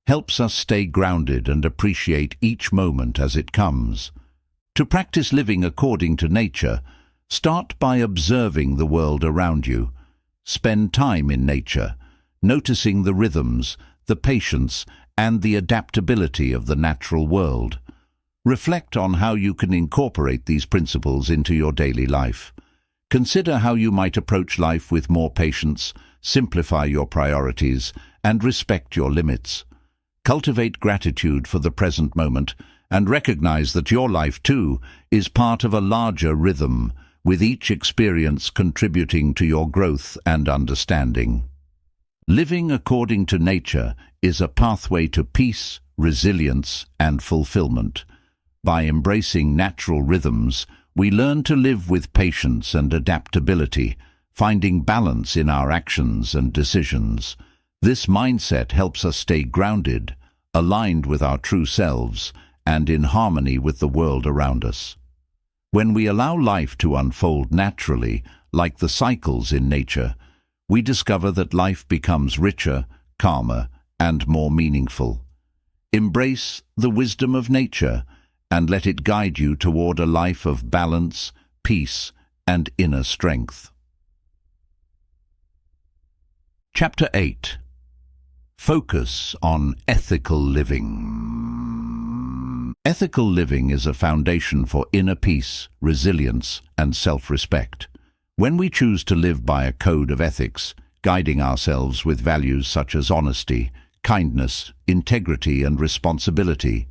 helps us stay grounded and appreciate each moment as it comes. To practice living according to nature, start by observing the world around you. Spend time in nature, noticing the rhythms, the patience, and the adaptability of the natural world. Reflect on how you can incorporate these principles into your daily life. Consider how you might approach life with more patience, simplify your priorities, and respect your limits. Cultivate gratitude for the present moment and recognize that your life, too, is part of a larger rhythm, with each experience contributing to your growth and understanding. Living according to nature is a pathway to peace, resilience, and fulfillment. By embracing natural rhythms, we learn to live with patience and adaptability, finding balance in our actions and decisions. This mindset helps us stay grounded, aligned with our true selves, and in harmony with the world around us. When we allow life to unfold naturally, like the cycles in nature, we discover that life becomes richer, calmer, and more meaningful. Embrace the wisdom of nature and let it guide you toward a life of balance, peace, and inner strength. Chapter 8. Focus on ethical living. Ethical living is a foundation for inner peace, resilience, and self-respect. When we choose to live by a code of ethics, guiding ourselves with values such as honesty, kindness, integrity, and responsibility,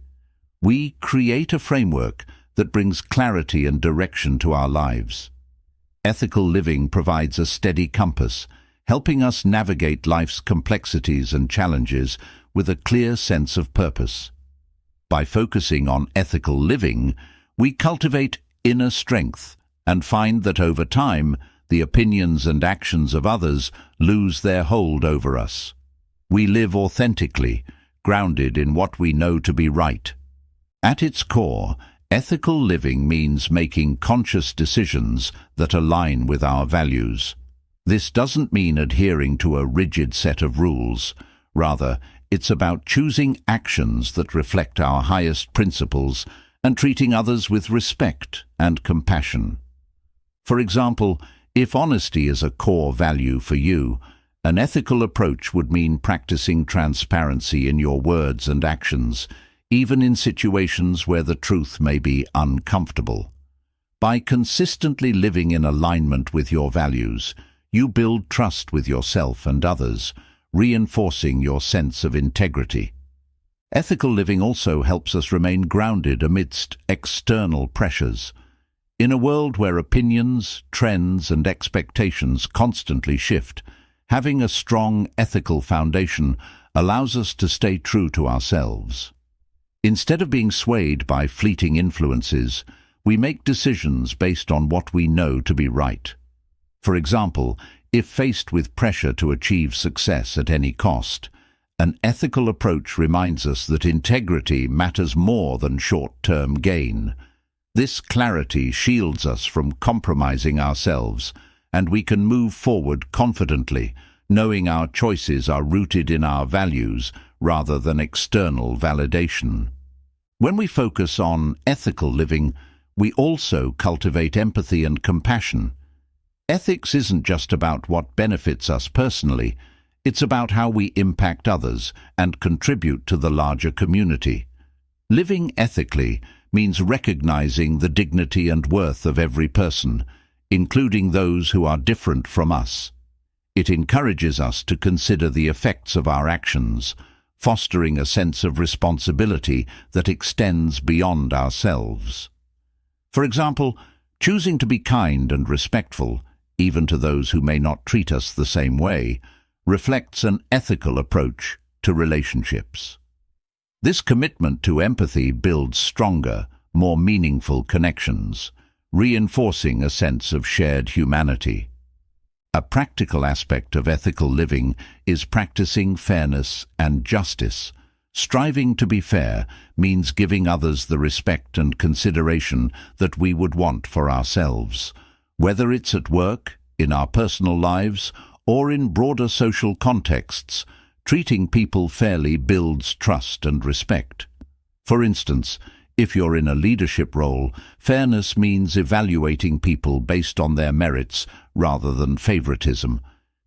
we create a framework that brings clarity and direction to our lives. Ethical living provides a steady compass, helping us navigate life's complexities and challenges with a clear sense of purpose. By focusing on ethical living, we cultivate inner strength and find that over time, the opinions and actions of others lose their hold over us. We live authentically, grounded in what we know to be right. At its core, ethical living means making conscious decisions that align with our values. This doesn't mean adhering to a rigid set of rules. Rather, it's about choosing actions that reflect our highest principles and treating others with respect and compassion. For example, if honesty is a core value for you, an ethical approach would mean practicing transparency in your words and actions, even in situations where the truth may be uncomfortable. By consistently living in alignment with your values, you build trust with yourself and others, reinforcing your sense of integrity. Ethical living also helps us remain grounded amidst external pressures. In a world where opinions, trends, and expectations constantly shift, having a strong ethical foundation allows us to stay true to ourselves. Instead of being swayed by fleeting influences, we make decisions based on what we know to be right. For example, if faced with pressure to achieve success at any cost, an ethical approach reminds us that integrity matters more than short-term gain. This clarity shields us from compromising ourselves, and we can move forward confidently, knowing our choices are rooted in our values rather than external validation. When we focus on ethical living, we also cultivate empathy and compassion. Ethics isn't just about what benefits us personally, it's about how we impact others and contribute to the larger community. Living ethically means recognizing the dignity and worth of every person, including those who are different from us. It encourages us to consider the effects of our actions, fostering a sense of responsibility that extends beyond ourselves. For example, choosing to be kind and respectful, even to those who may not treat us the same way, reflects an ethical approach to relationships. This commitment to empathy builds stronger, more meaningful connections, reinforcing a sense of shared humanity. A practical aspect of ethical living is practicing fairness and justice. Striving to be fair means giving others the respect and consideration that we would want for ourselves. Whether it's at work, in our personal lives, or in broader social contexts, treating people fairly builds trust and respect. For instance, if you're in a leadership role, fairness means evaluating people based on their merits rather than favoritism,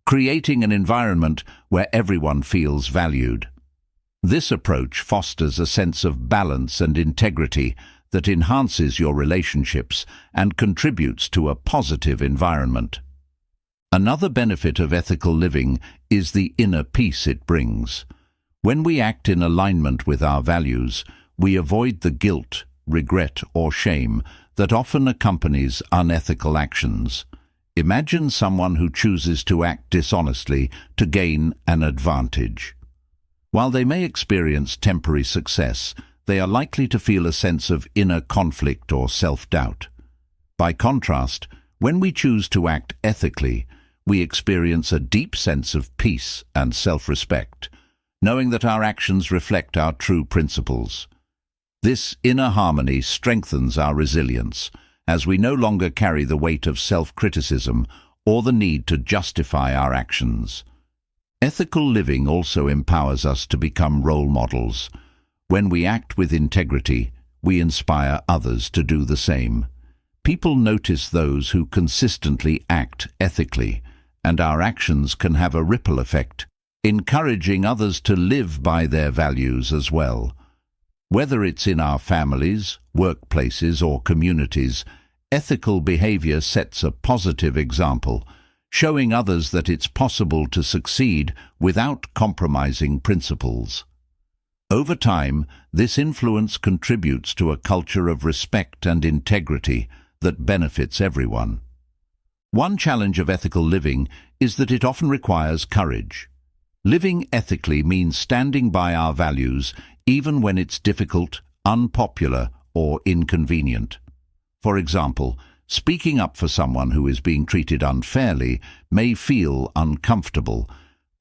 creating an environment where everyone feels valued. This approach fosters a sense of balance and integrity that enhances your relationships and contributes to a positive environment. Another benefit of ethical living is the inner peace it brings. When we act in alignment with our values, we avoid the guilt, regret, or shame that often accompanies unethical actions. Imagine someone who chooses to act dishonestly to gain an advantage. While they may experience temporary success, they are likely to feel a sense of inner conflict or self-doubt. By contrast, when we choose to act ethically, we experience a deep sense of peace and self-respect, knowing that our actions reflect our true principles. This inner harmony strengthens our resilience, as we no longer carry the weight of self-criticism or the need to justify our actions. Ethical living also empowers us to become role models. When we act with integrity, we inspire others to do the same. People notice those who consistently act ethically, and our actions can have a ripple effect, encouraging others to live by their values as well. Whether it's in our families, workplaces, or communities, ethical behavior sets a positive example, showing others that it's possible to succeed without compromising principles. Over time, this influence contributes to a culture of respect and integrity that benefits everyone. One challenge of ethical living is that it often requires courage. Living ethically means standing by our values even when it's difficult, unpopular, or inconvenient. For example, speaking up for someone who is being treated unfairly may feel uncomfortable,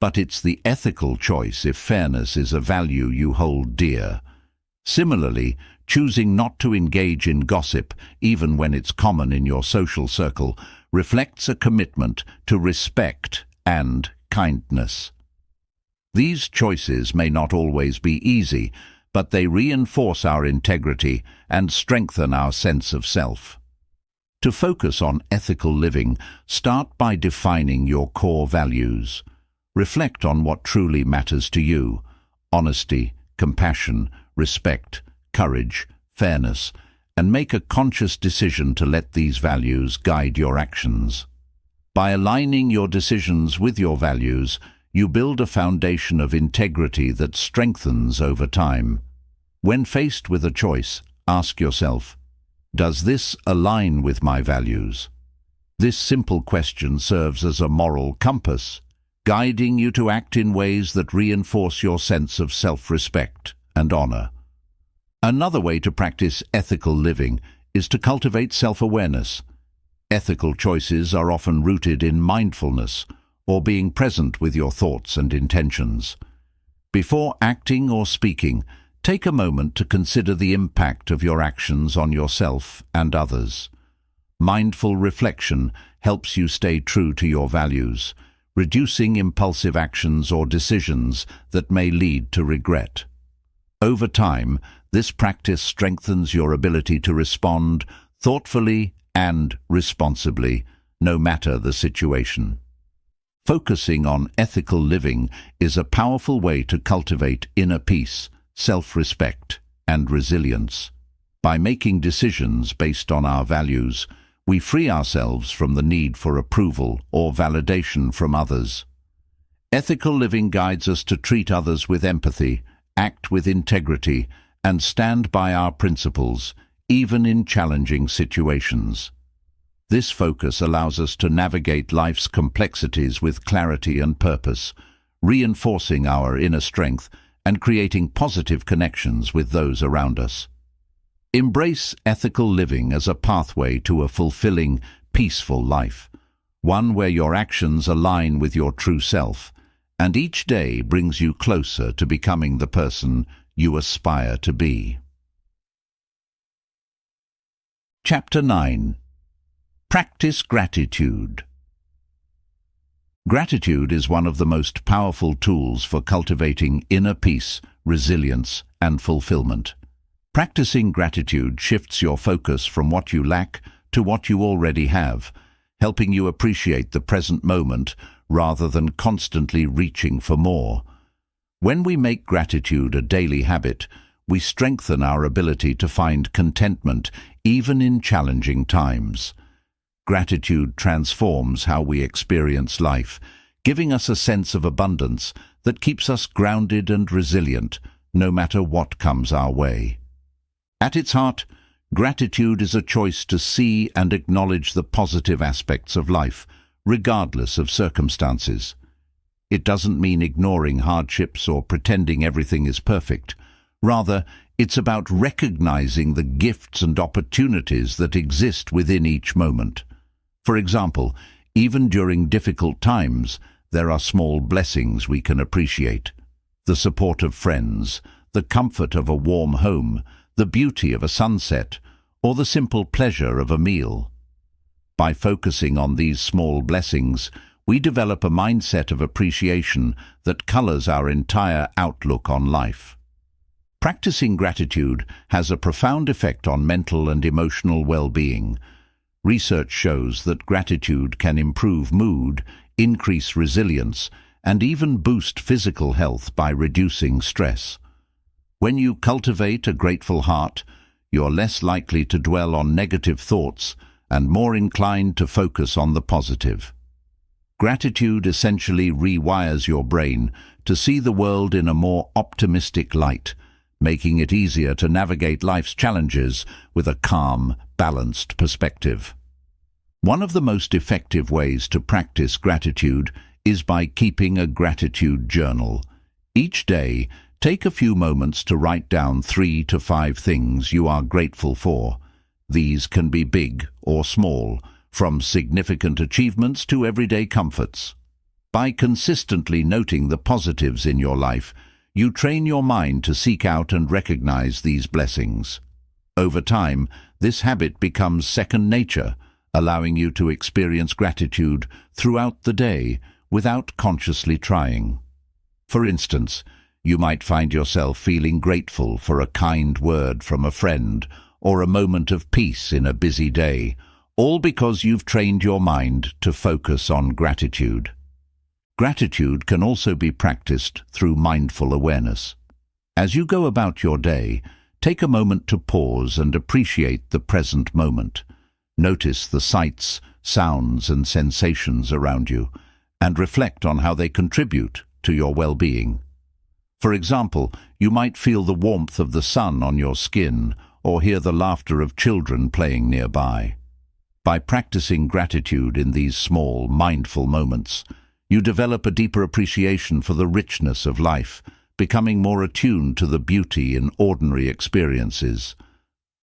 but it's the ethical choice if fairness is a value you hold dear. Similarly, choosing not to engage in gossip, even when it's common in your social circle, reflects a commitment to respect and kindness. These choices may not always be easy, but they reinforce our integrity and strengthen our sense of self. To focus on ethical living, start by defining your core values. Reflect on what truly matters to you: honesty, compassion, respect, courage, fairness, and make a conscious decision to let these values guide your actions. By aligning your decisions with your values, you build a foundation of integrity that strengthens over time. When faced with a choice, ask yourself, does this align with my values? This simple question serves as a moral compass, guiding you to act in ways that reinforce your sense of self-respect and honor. Another way to practice ethical living is to cultivate self-awareness. Ethical choices are often rooted in mindfulness, or being present with your thoughts and intentions. Before acting or speaking, take a moment to consider the impact of your actions on yourself and others. Mindful reflection helps you stay true to your values, reducing impulsive actions or decisions that may lead to regret. Over time, this practice strengthens your ability to respond thoughtfully and responsibly, no matter the situation. Focusing on ethical living is a powerful way to cultivate inner peace, self-respect, and resilience. By making decisions based on our values, we free ourselves from the need for approval or validation from others. Ethical living guides us to treat others with empathy, act with integrity, and stand by our principles, even in challenging situations. This focus allows us to navigate life's complexities with clarity and purpose, reinforcing our inner strength and creating positive connections with those around us. Embrace ethical living as a pathway to a fulfilling, peaceful life, one where your actions align with your true self, and each day brings you closer to becoming the person you aspire to be. Chapter 9. Practice gratitude. Gratitude is one of the most powerful tools for cultivating inner peace, resilience, and fulfillment. Practicing gratitude shifts your focus from what you lack to what you already have, helping you appreciate the present moment rather than constantly reaching for more. When we make gratitude a daily habit, we strengthen our ability to find contentment even in challenging times. Gratitude transforms how we experience life, giving us a sense of abundance that keeps us grounded and resilient, no matter what comes our way. At its heart, gratitude is a choice to see and acknowledge the positive aspects of life, regardless of circumstances. It doesn't mean ignoring hardships or pretending everything is perfect. Rather, it's about recognizing the gifts and opportunities that exist within each moment. For example, even during difficult times, there are small blessings we can appreciate. The support of friends, the comfort of a warm home, the beauty of a sunset, or the simple pleasure of a meal. By focusing on these small blessings, we develop a mindset of appreciation that colors our entire outlook on life. Practicing gratitude has a profound effect on mental and emotional well-being. Research shows that gratitude can improve mood, increase resilience, and even boost physical health by reducing stress. When you cultivate a grateful heart, you're less likely to dwell on negative thoughts and more inclined to focus on the positive. Gratitude essentially rewires your brain to see the world in a more optimistic light, making it easier to navigate life's challenges with a calm, balanced perspective. One of the most effective ways to practice gratitude is by keeping a gratitude journal. Each day, take a few moments to write down 3 to 5 things you are grateful for. These can be big or small, from significant achievements to everyday comforts. By consistently noting the positives in your life, you train your mind to seek out and recognize these blessings. Over time, this habit becomes second nature, allowing you to experience gratitude throughout the day without consciously trying. For instance, you might find yourself feeling grateful for a kind word from a friend or a moment of peace in a busy day, all because you've trained your mind to focus on gratitude. Gratitude can also be practiced through mindful awareness. As you go about your day, take a moment to pause and appreciate the present moment. Notice the sights, sounds, and sensations around you, and reflect on how they contribute to your well-being. For example, you might feel the warmth of the sun on your skin or hear the laughter of children playing nearby. By practicing gratitude in these small, mindful moments, you develop a deeper appreciation for the richness of life, becoming more attuned to the beauty in ordinary experiences.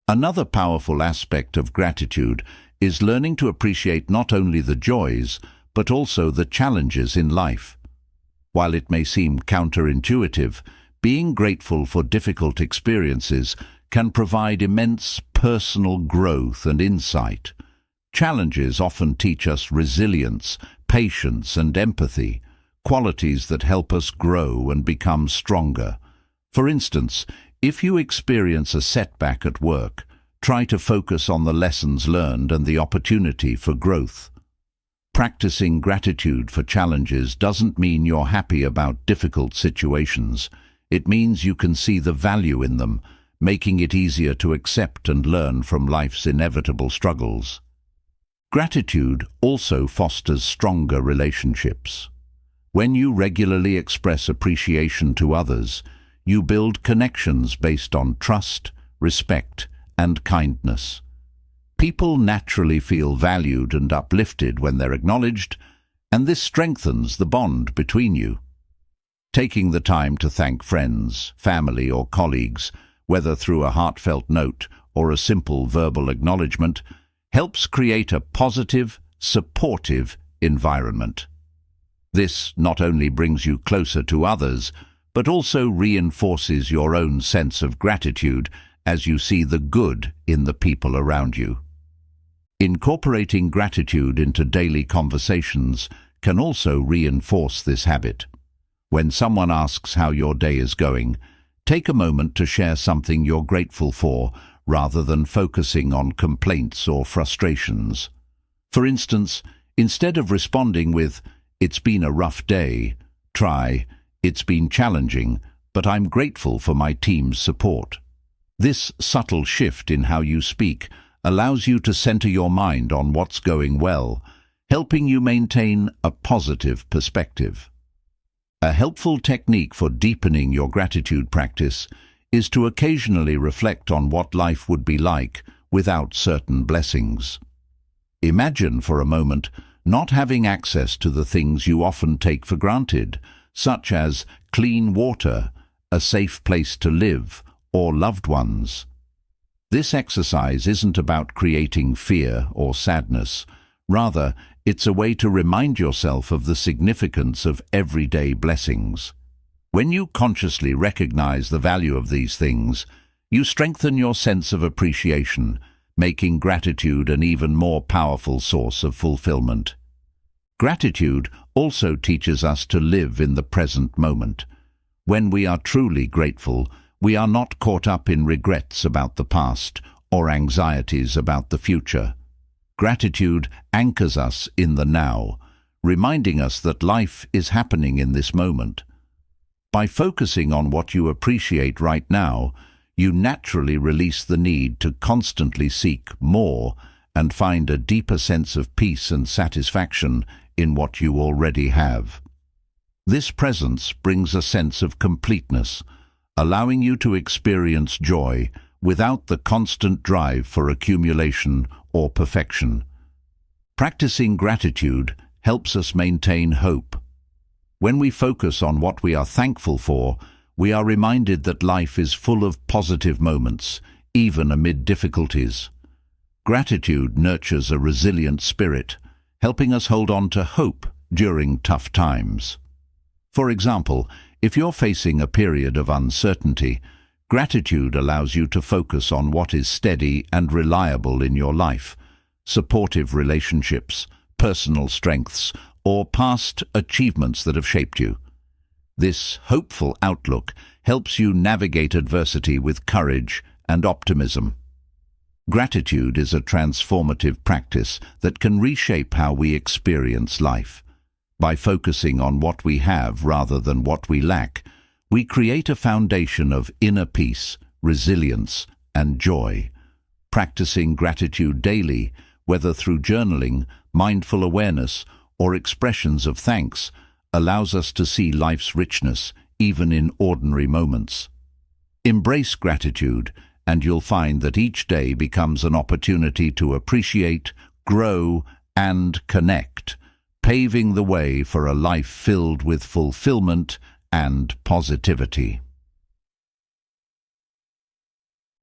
Another powerful aspect of gratitude is learning to appreciate not only the joys, but also the challenges in life. While it may seem counterintuitive, being grateful for difficult experiences can provide immense personal growth and insight. Challenges often teach us resilience, patience, and empathy, qualities that help us grow and become stronger. For instance, if you experience a setback at work, try to focus on the lessons learned and the opportunity for growth. Practicing gratitude for challenges doesn't mean you're happy about difficult situations. It means you can see the value in them, making it easier to accept and learn from life's inevitable struggles. Gratitude also fosters stronger relationships. When you regularly express appreciation to others, you build connections based on trust, respect, and kindness. People naturally feel valued and uplifted when they're acknowledged, and this strengthens the bond between you. Taking the time to thank friends, family, or colleagues, whether through a heartfelt note or a simple verbal acknowledgement, helps create a positive, supportive environment. This not only brings you closer to others, but also reinforces your own sense of gratitude as you see the good in the people around you. Incorporating gratitude into daily conversations can also reinforce this habit. When someone asks how your day is going, take a moment to share something you're grateful for, rather than focusing on complaints or frustrations. For instance, instead of responding with, "It's been a rough day," try, "It's been challenging, but I'm grateful for my team's support." This subtle shift in how you speak allows you to center your mind on what's going well, helping you maintain a positive perspective. A helpful technique for deepening your gratitude practice is to occasionally reflect on what life would be like without certain blessings. Imagine for a moment not having access to the things you often take for granted, such as clean water, a safe place to live, or loved ones. This exercise isn't about creating fear or sadness. Rather, it's a way to remind yourself of the significance of everyday blessings. When you consciously recognize the value of these things, you strengthen your sense of appreciation, making gratitude an even more powerful source of fulfillment. Gratitude also teaches us to live in the present moment. When we are truly grateful, we are not caught up in regrets about the past or anxieties about the future. Gratitude anchors us in the now, reminding us that life is happening in this moment. By focusing on what you appreciate right now, you naturally release the need to constantly seek more and find a deeper sense of peace and satisfaction in what you already have. This presence brings a sense of completeness, allowing you to experience joy without the constant drive for accumulation or perfection. Practicing gratitude helps us maintain hope. When we focus on what we are thankful for, we are reminded that life is full of positive moments, even amid difficulties. Gratitude nurtures a resilient spirit, helping us hold on to hope during tough times. For example, if you're facing a period of uncertainty, gratitude allows you to focus on what is steady and reliable in your life: supportive relationships, personal strengths, or past achievements that have shaped you. This hopeful outlook helps you navigate adversity with courage and optimism. Gratitude is a transformative practice that can reshape how we experience life. By focusing on what we have rather than what we lack, we create a foundation of inner peace, resilience, and joy. Practicing gratitude daily, whether through journaling, mindful awareness, or expressions of thanks, allows us to see life's richness even in ordinary moments. Embrace gratitude, and you'll find that each day becomes an opportunity to appreciate, grow, and connect, paving the way for a life filled with fulfillment and positivity.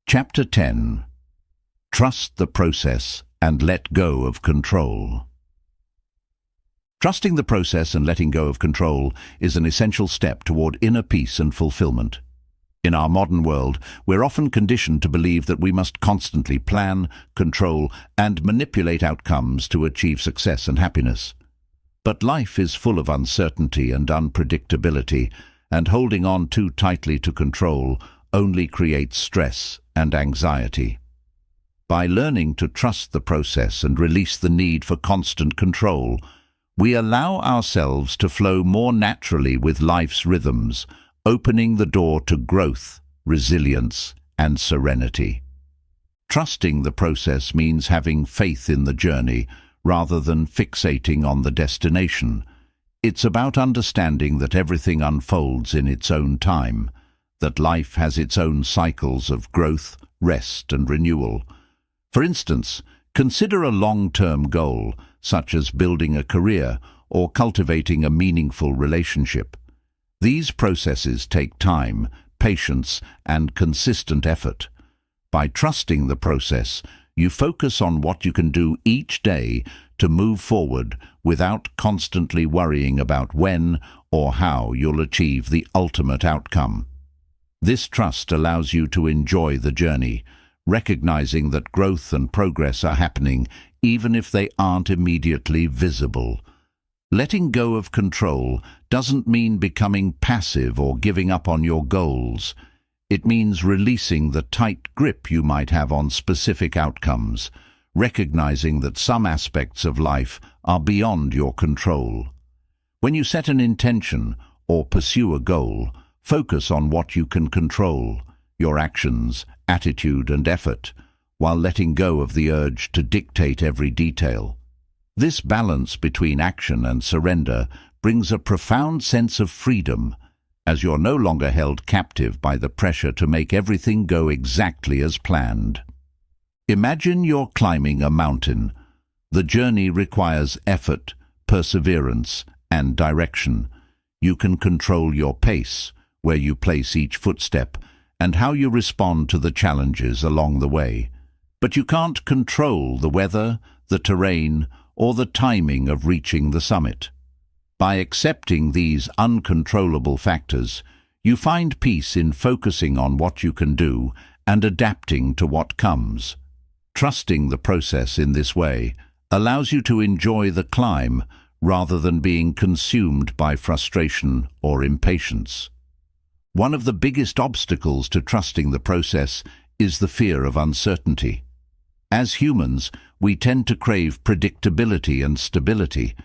Chapter 10. Trust the process and let go of control. Trusting the process and letting go of control is an essential step toward inner peace and fulfillment. In our modern world, we're often conditioned to believe that we must constantly plan, control, and manipulate outcomes to achieve success and happiness. But life is full of uncertainty and unpredictability, and holding on too tightly to control only creates stress and anxiety. By learning to trust the process and release the need for constant control, we allow ourselves to flow more naturally with life's rhythms, opening the door to growth, resilience, and serenity. Trusting the process means having faith in the journey rather than fixating on the destination. It's about understanding that everything unfolds in its own time, that life has its own cycles of growth, rest, and renewal. For instance, consider a long-term goal, such as building a career or cultivating a meaningful relationship. These processes take time, patience, and consistent effort. By trusting the process, you focus on what you can do each day to move forward without constantly worrying about when or how you'll achieve the ultimate outcome. This trust allows you to enjoy the journey, recognizing that growth and progress are happening even if they aren't immediately visible. Letting go of control doesn't mean becoming passive or giving up on your goals. It means releasing the tight grip you might have on specific outcomes, recognizing that some aspects of life are beyond your control. When you set an intention or pursue a goal, focus on what you can control, your actions, attitude, and effort, while letting go of the urge to dictate every detail. This balance between action and surrender brings a profound sense of freedom, as you're no longer held captive by the pressure to make everything go exactly as planned. Imagine you're climbing a mountain. The journey requires effort, perseverance, and direction. You can control your pace, where you place each footstep, and how you respond to the challenges along the way. But you can't control the weather, the terrain, or the timing of reaching the summit. By accepting these uncontrollable factors, you find peace in focusing on what you can do and adapting to what comes. Trusting the process in this way allows you to enjoy the climb rather than being consumed by frustration or impatience. One of the biggest obstacles to trusting the process is the fear of uncertainty. As humans, we tend to crave predictability and stability,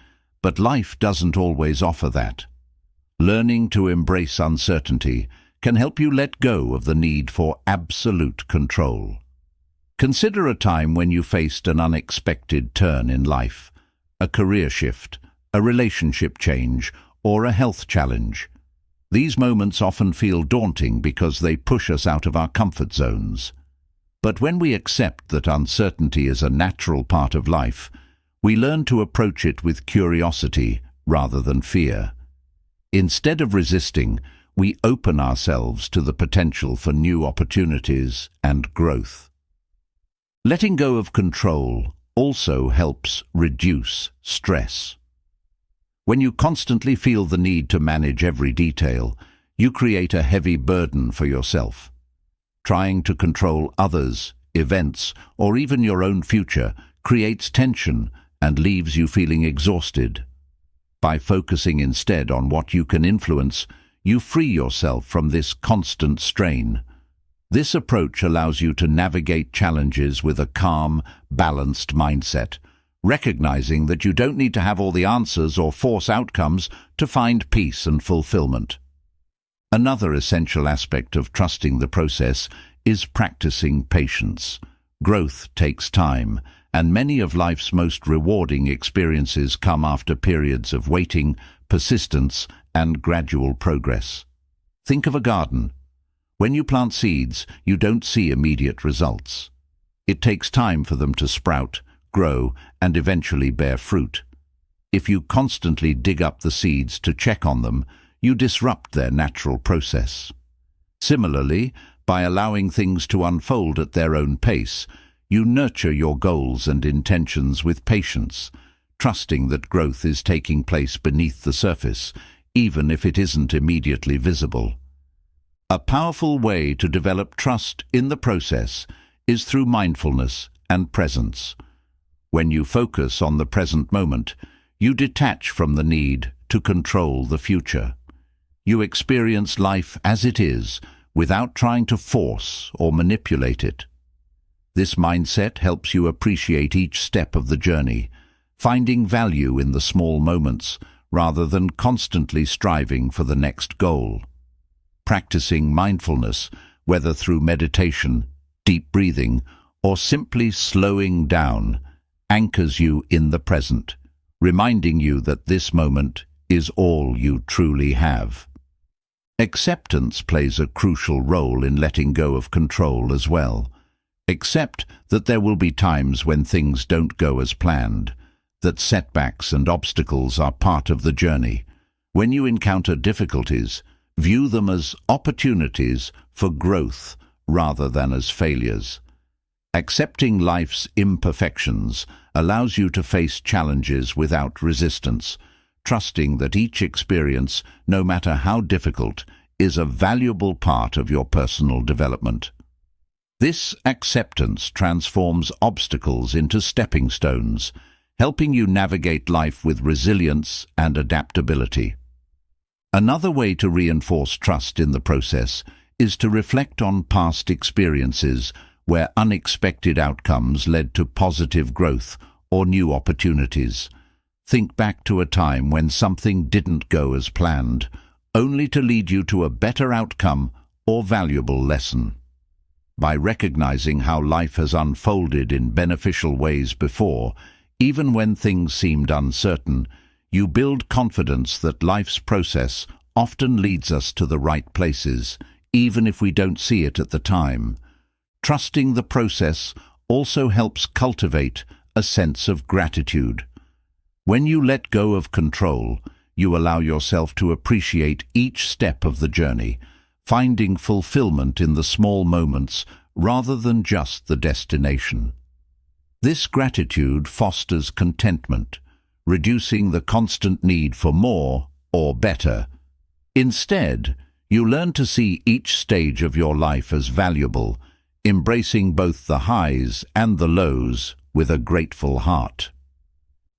but life doesn't always offer that. Learning to embrace uncertainty can help you let go of the need for absolute control. Consider a time when you faced an unexpected turn in life, a career shift, a relationship change, or a health challenge. These moments often feel daunting because they push us out of our comfort zones. But when we accept that uncertainty is a natural part of life, we learn to approach it with curiosity rather than fear. Instead of resisting, we open ourselves to the potential for new opportunities and growth. Letting go of control also helps reduce stress. When you constantly feel the need to manage every detail, you create a heavy burden for yourself. Trying to control others, events, or even your own future creates tension and leaves you feeling exhausted. By focusing instead on what you can influence, you free yourself from this constant strain. This approach allows you to navigate challenges with a calm, balanced mindset, recognizing that you don't need to have all the answers or force outcomes to find peace and fulfillment. Another essential aspect of trusting the process is practicing patience. Growth takes time, and many of life's most rewarding experiences come after periods of waiting, persistence, and gradual progress. Think of a garden. When you plant seeds, you don't see immediate results. It takes time for them to sprout, grow, and eventually bear fruit. If you constantly dig up the seeds to check on them, you disrupt their natural process. Similarly, by allowing things to unfold at their own pace, you nurture your goals and intentions with patience, trusting that growth is taking place beneath the surface, even if it isn't immediately visible. A powerful way to develop trust in the process is through mindfulness and presence. When you focus on the present moment, you detach from the need to control the future. You experience life as it is, without trying to force or manipulate it. This mindset helps you appreciate each step of the journey, finding value in the small moments rather than constantly striving for the next goal. Practicing mindfulness, whether through meditation, deep breathing, or simply slowing down, anchors you in the present, reminding you that this moment is all you truly have. Acceptance plays a crucial role in letting go of control as well. Accept that there will be times when things don't go as planned, that setbacks and obstacles are part of the journey. When you encounter difficulties, view them as opportunities for growth rather than as failures. Accepting life's imperfections allows you to face challenges without resistance, trusting that each experience, no matter how difficult, is a valuable part of your personal development. This acceptance transforms obstacles into stepping stones, helping you navigate life with resilience and adaptability. Another way to reinforce trust in the process is to reflect on past experiences where unexpected outcomes led to positive growth or new opportunities. Think back to a time when something didn't go as planned, only to lead you to a better outcome or valuable lesson. By recognizing how life has unfolded in beneficial ways before, even when things seemed uncertain, you build confidence that life's process often leads us to the right places, even if we don't see it at the time. Trusting the process also helps cultivate a sense of gratitude. When you let go of control, you allow yourself to appreciate each step of the journey, finding fulfillment in the small moments rather than just the destination. This gratitude fosters contentment, reducing the constant need for more or better. Instead, you learn to see each stage of your life as valuable, embracing both the highs and the lows with a grateful heart.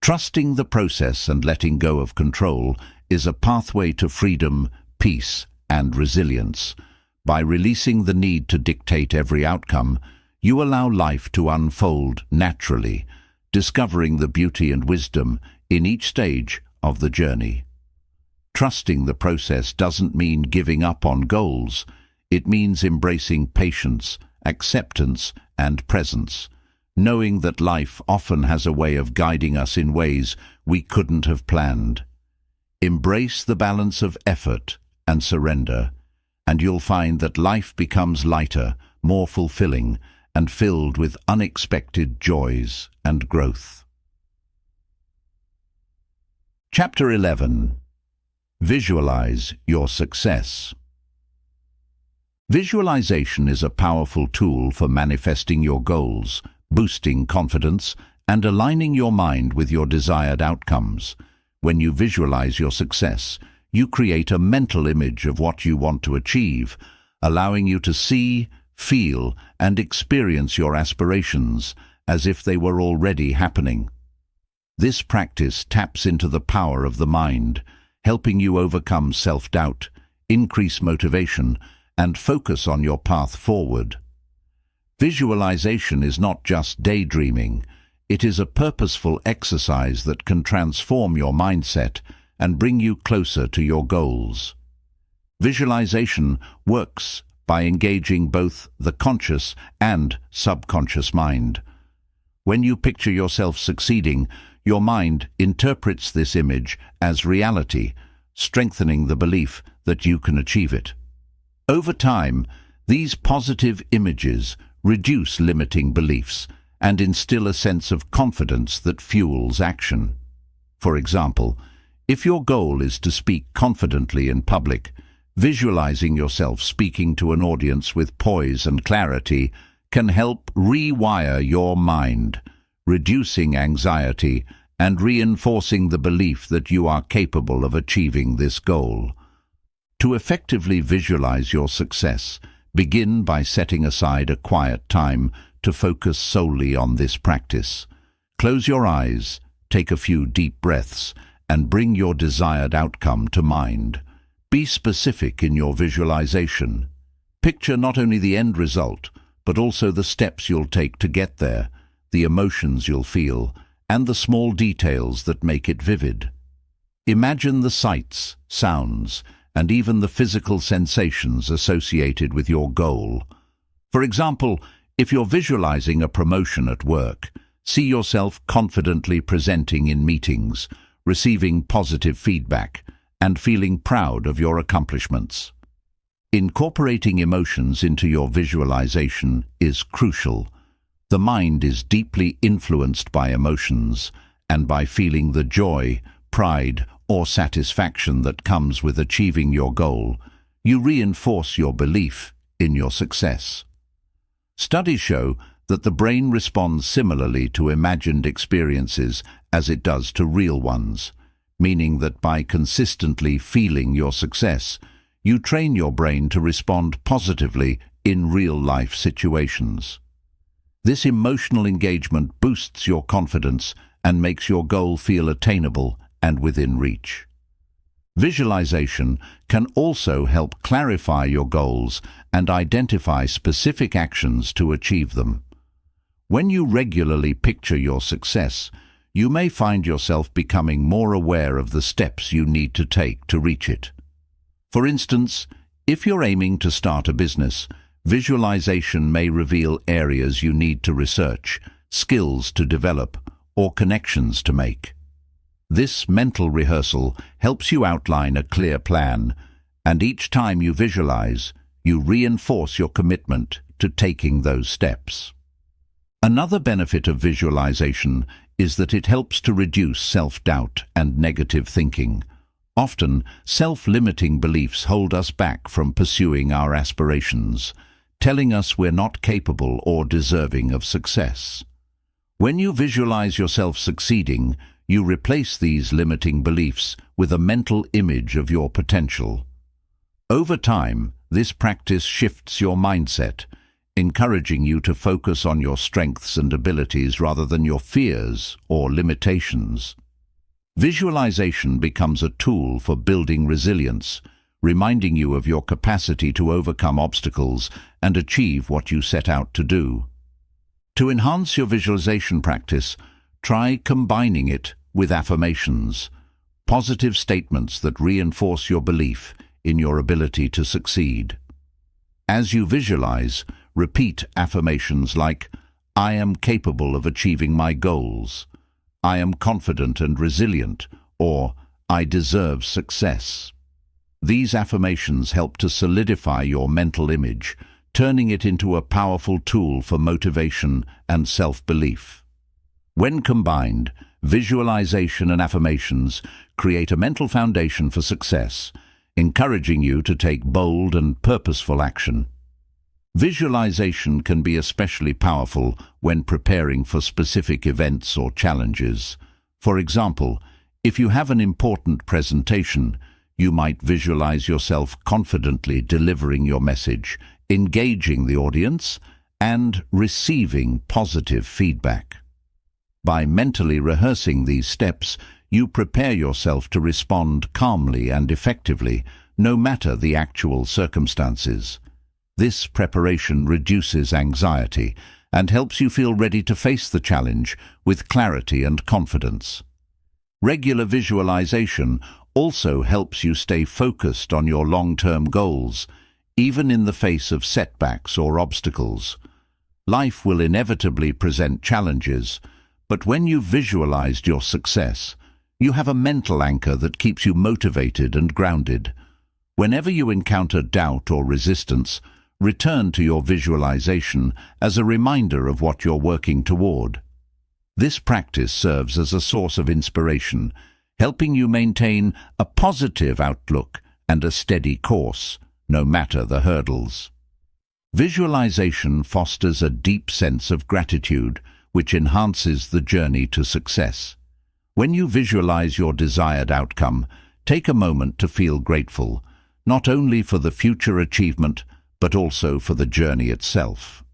Trusting the process and letting go of control is a pathway to freedom, peace, and resilience. By releasing the need to dictate every outcome, you allow life to unfold naturally, discovering the beauty and wisdom in each stage of the journey. Trusting the process doesn't mean giving up on goals. It means embracing patience, acceptance, and presence, knowing that life often has a way of guiding us in ways we couldn't have planned. Embrace the balance of effort and surrender, and you'll find that life becomes lighter, more fulfilling, and filled with unexpected joys and growth. Chapter 11. Visualize your success. Visualization is a powerful tool for manifesting your goals, boosting confidence and aligning your mind with your desired outcomes. When you visualize your success, you create a mental image of what you want to achieve, allowing you to see, feel, and experience your aspirations as if they were already happening. This practice taps into the power of the mind, helping you overcome self-doubt, increase motivation, and focus on your path forward. Visualization is not just daydreaming. It is a purposeful exercise that can transform your mindset and bring you closer to your goals. Visualization works by engaging both the conscious and subconscious mind. When you picture yourself succeeding, your mind interprets this image as reality, strengthening the belief that you can achieve it. Over time, these positive images reduce limiting beliefs and instill a sense of confidence that fuels action. For example, if your goal is to speak confidently in public, visualizing yourself speaking to an audience with poise and clarity can help rewire your mind, reducing anxiety and reinforcing the belief that you are capable of achieving this goal. To effectively visualize your success, begin by setting aside a quiet time to focus solely on this practice. Close your eyes, take a few deep breaths, and bring your desired outcome to mind. Be specific in your visualization. Picture not only the end result, but also the steps you'll take to get there, the emotions you'll feel, and the small details that make it vivid. Imagine the sights, sounds, and even the physical sensations associated with your goal. For example, if you're visualizing a promotion at work, see yourself confidently presenting in meetings, receiving positive feedback, and feeling proud of your accomplishments. Incorporating emotions into your visualization is crucial. The mind is deeply influenced by emotions, and by feeling the joy, pride, or satisfaction that comes with achieving your goal, you reinforce your belief in your success. Studies show that the brain responds similarly to imagined experiences as it does to real ones, meaning that by consistently feeling your success, you train your brain to respond positively in real-life situations. This emotional engagement boosts your confidence and makes your goal feel attainable and within reach. Visualization can also help clarify your goals and identify specific actions to achieve them. When you regularly picture your success, you may find yourself becoming more aware of the steps you need to take to reach it. For instance, if you're aiming to start a business, visualization may reveal areas you need to research, skills to develop, or connections to make. This mental rehearsal helps you outline a clear plan, and each time you visualize, you reinforce your commitment to taking those steps. Another benefit of visualization is that it helps to reduce self-doubt and negative thinking. Often, self-limiting beliefs hold us back from pursuing our aspirations, telling us we're not capable or deserving of success. When you visualize yourself succeeding, you replace these limiting beliefs with a mental image of your potential. Over time, this practice shifts your mindset, encouraging you to focus on your strengths and abilities rather than your fears or limitations. Visualization becomes a tool for building resilience, reminding you of your capacity to overcome obstacles and achieve what you set out to do. To enhance your visualization practice, try combining it with affirmations, positive statements that reinforce your belief in your ability to succeed. As you visualize, repeat affirmations like, "I am capable of achieving my goals," "I am confident and resilient," or "I deserve success." These affirmations help to solidify your mental image, turning it into a powerful tool for motivation and self-belief. When combined, visualization and affirmations create a mental foundation for success, encouraging you to take bold and purposeful action. Visualization can be especially powerful when preparing for specific events or challenges. For example, if you have an important presentation, you might visualize yourself confidently delivering your message, engaging the audience, and receiving positive feedback. By mentally rehearsing these steps, you prepare yourself to respond calmly and effectively, no matter the actual circumstances. This preparation reduces anxiety and helps you feel ready to face the challenge with clarity and confidence. Regular visualization also helps you stay focused on your long-term goals, even in the face of setbacks or obstacles. Life will inevitably present challenges, but when you've visualized your success, you have a mental anchor that keeps you motivated and grounded. Whenever you encounter doubt or resistance, return to your visualization as a reminder of what you're working toward. This practice serves as a source of inspiration, helping you maintain a positive outlook and a steady course, no matter the hurdles. Visualization fosters a deep sense of gratitude, which enhances the journey to success. When you visualize your desired outcome, take a moment to feel grateful, not only for the future achievement, but also for the journey itself.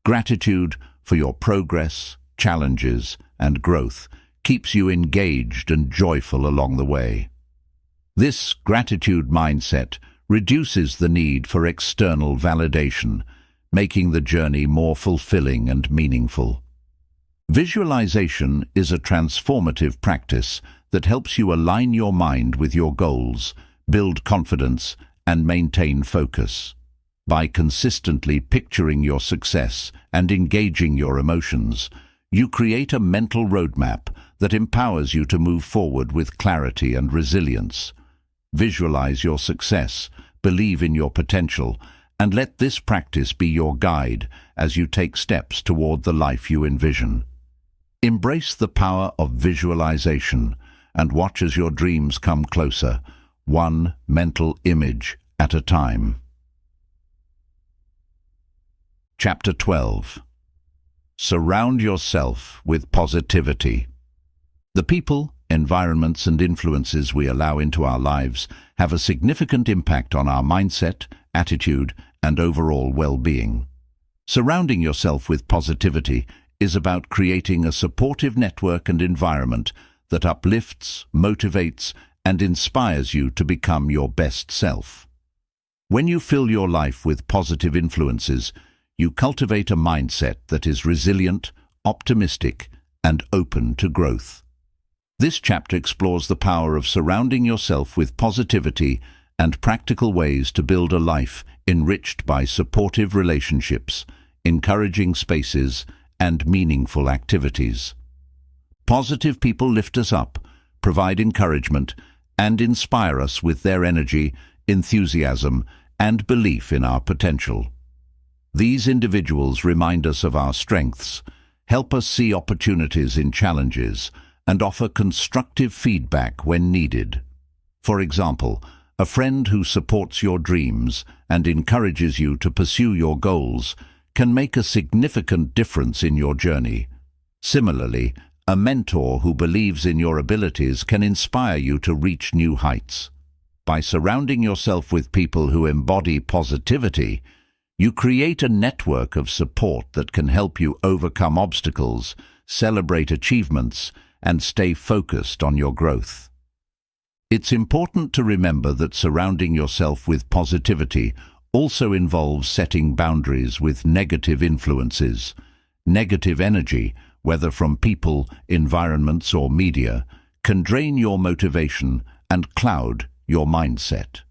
Gratitude for your progress, challenges, and growth keeps you engaged and joyful along the way. This gratitude mindset reduces the need for external validation, making the journey more fulfilling and meaningful. Visualization is a transformative practice that helps you align your mind with your goals, build confidence, and maintain focus. By consistently picturing your success and engaging your emotions, you create a mental roadmap that empowers you to move forward with clarity and resilience. Visualize your success, believe in your potential, and let this practice be your guide as you take steps toward the life you envision. Embrace the power of visualization and watch as your dreams come closer, one mental image at a time. Chapter 12. Surround yourself with positivity. The people, environments, and influences we allow into our lives have a significant impact on our mindset, attitude, and overall well-being. Surrounding yourself with positivity is about creating a supportive network and environment that uplifts, motivates, and inspires you to become your best self. When you fill your life with positive influences, you cultivate a mindset that is resilient, optimistic, and open to growth. This chapter explores the power of surrounding yourself with positivity and practical ways to build a life enriched by supportive relationships, encouraging spaces, and meaningful activities. Positive people lift us up, provide encouragement, and inspire us with their energy, enthusiasm, and belief in our potential. These individuals remind us of our strengths, help us see opportunities in challenges, and offer constructive feedback when needed. For example, a friend who supports your dreams and encourages you to pursue your goals can make a significant difference in your journey. Similarly, a mentor who believes in your abilities can inspire you to reach new heights. By surrounding yourself with people who embody positivity, you create a network of support that can help you overcome obstacles, celebrate achievements, and stay focused on your growth. It's important to remember that surrounding yourself with positivity also involves setting boundaries with negative influences. Negative energy, whether from people, environments, or media, can drain your motivation and cloud your mindset.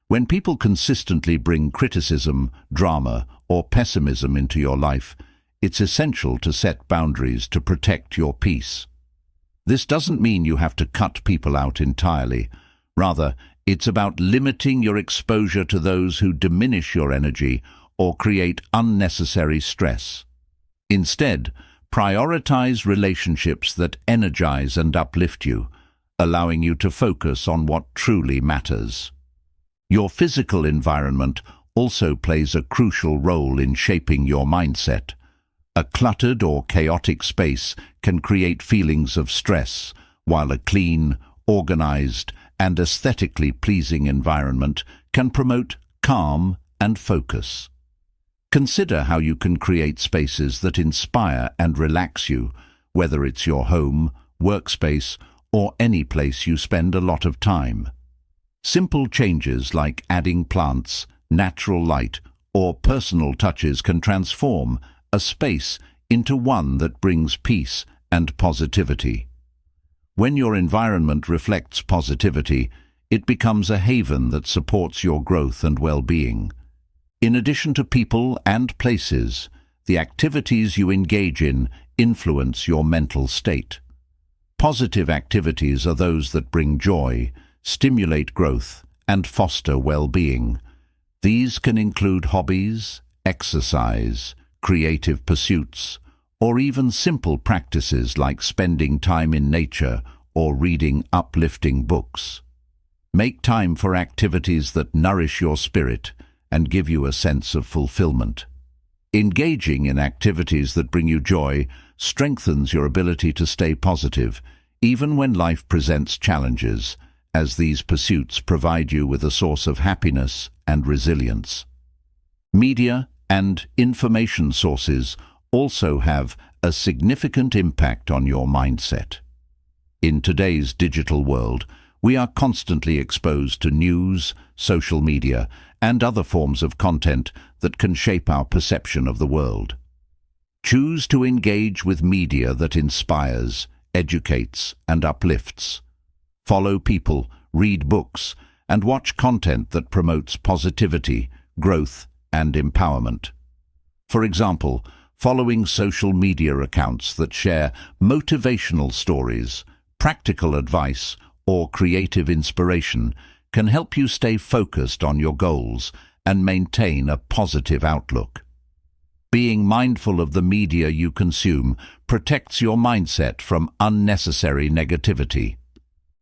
When people consistently bring criticism, drama, or pessimism into your life, it's essential to set boundaries to protect your peace. This doesn't mean you have to cut people out entirely. Rather, it's about limiting your exposure to those who diminish your energy or create unnecessary stress. Instead, prioritize relationships that energize and uplift you, allowing you to focus on what truly matters. Your physical environment also plays a crucial role in shaping your mindset. A cluttered or chaotic space can create feelings of stress, while a clean, organized, and aesthetically pleasing environment can promote calm and focus. Consider how you can create spaces that inspire and relax you, whether it's your home, workspace, or any place you spend a lot of time. Simple changes like adding plants, natural light, or personal touches can transform a space into one that brings peace and positivity. When your environment reflects positivity, it becomes a haven that supports your growth and well-being. In addition to people and places, the activities you engage in influence your mental state. Positive activities are those that bring joy, stimulate growth, and foster well-being. These can include hobbies, exercise, creative pursuits, or even simple practices like spending time in nature or reading uplifting books. Make time for activities that nourish your spirit and give you a sense of fulfillment. Engaging in activities that bring you joy strengthens your ability to stay positive, even when life presents challenges, as these pursuits provide you with a source of happiness and resilience. Media and information sources also have a significant impact on your mindset. In today's digital world, we are constantly exposed to news, social media, and other forms of content that can shape our perception of the world. Choose to engage with media that inspires, educates, and uplifts. Follow people, read books, and watch content that promotes positivity, growth, and empowerment. For example, following social media accounts that share motivational stories, practical advice, or creative inspiration can help you stay focused on your goals and maintain a positive outlook. Being mindful of the media you consume protects your mindset from unnecessary negativity.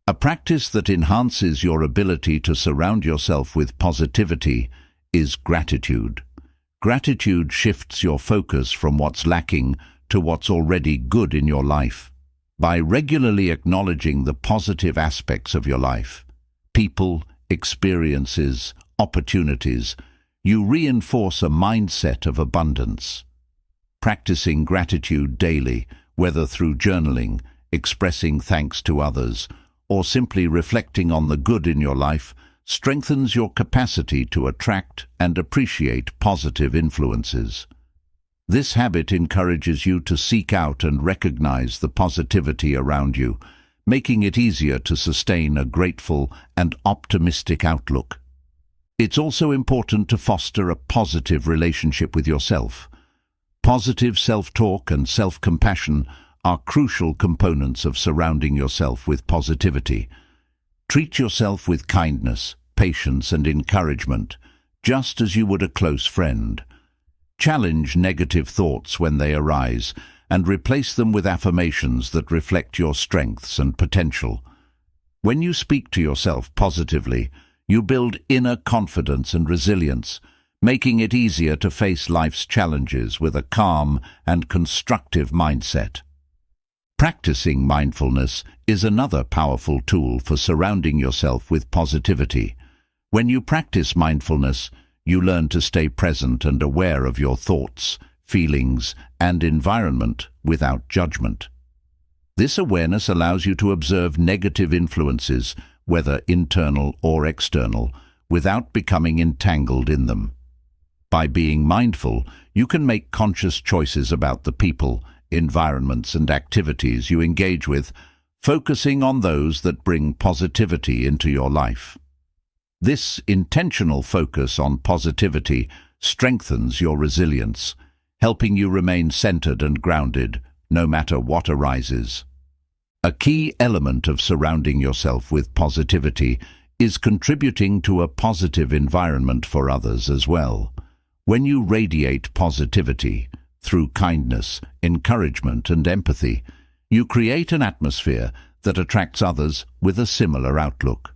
A practice that enhances your ability to surround yourself with positivity is gratitude. Gratitude shifts your focus from what's lacking to what's already good in your life. By regularly acknowledging the positive aspects of your life, people, experiences, opportunities, you reinforce a mindset of abundance. Practicing gratitude daily, whether through journaling, expressing thanks to others, or simply reflecting on the good in your life, strengthens your capacity to attract and appreciate positive influences. This habit encourages you to seek out and recognize the positivity around you, making it easier to sustain a grateful and optimistic outlook. It's also important to foster a positive relationship with yourself. Positive self-talk and self-compassion are crucial components of surrounding yourself with positivity. Treat yourself with kindness, patience, and encouragement, just as you would a close friend. Challenge negative thoughts when they arise and replace them with affirmations that reflect your strengths and potential. When you speak to yourself positively, you build inner confidence and resilience, making it easier to face life's challenges with a calm and constructive mindset. Practicing mindfulness is another powerful tool for surrounding yourself with positivity. When you practice mindfulness, you learn to stay present and aware of your thoughts, feelings, and environment without judgment. This awareness allows you to observe negative influences, whether internal or external, without becoming entangled in them. By being mindful, you can make conscious choices about the people, environments, and activities you engage with, focusing on those that bring positivity into your life. This intentional focus on positivity strengthens your resilience, helping you remain centered and grounded no matter what arises. A key element of surrounding yourself with positivity is contributing to a positive environment for others as well. When you radiate positivity through kindness, encouragement, and empathy, you create an atmosphere that attracts others with a similar outlook.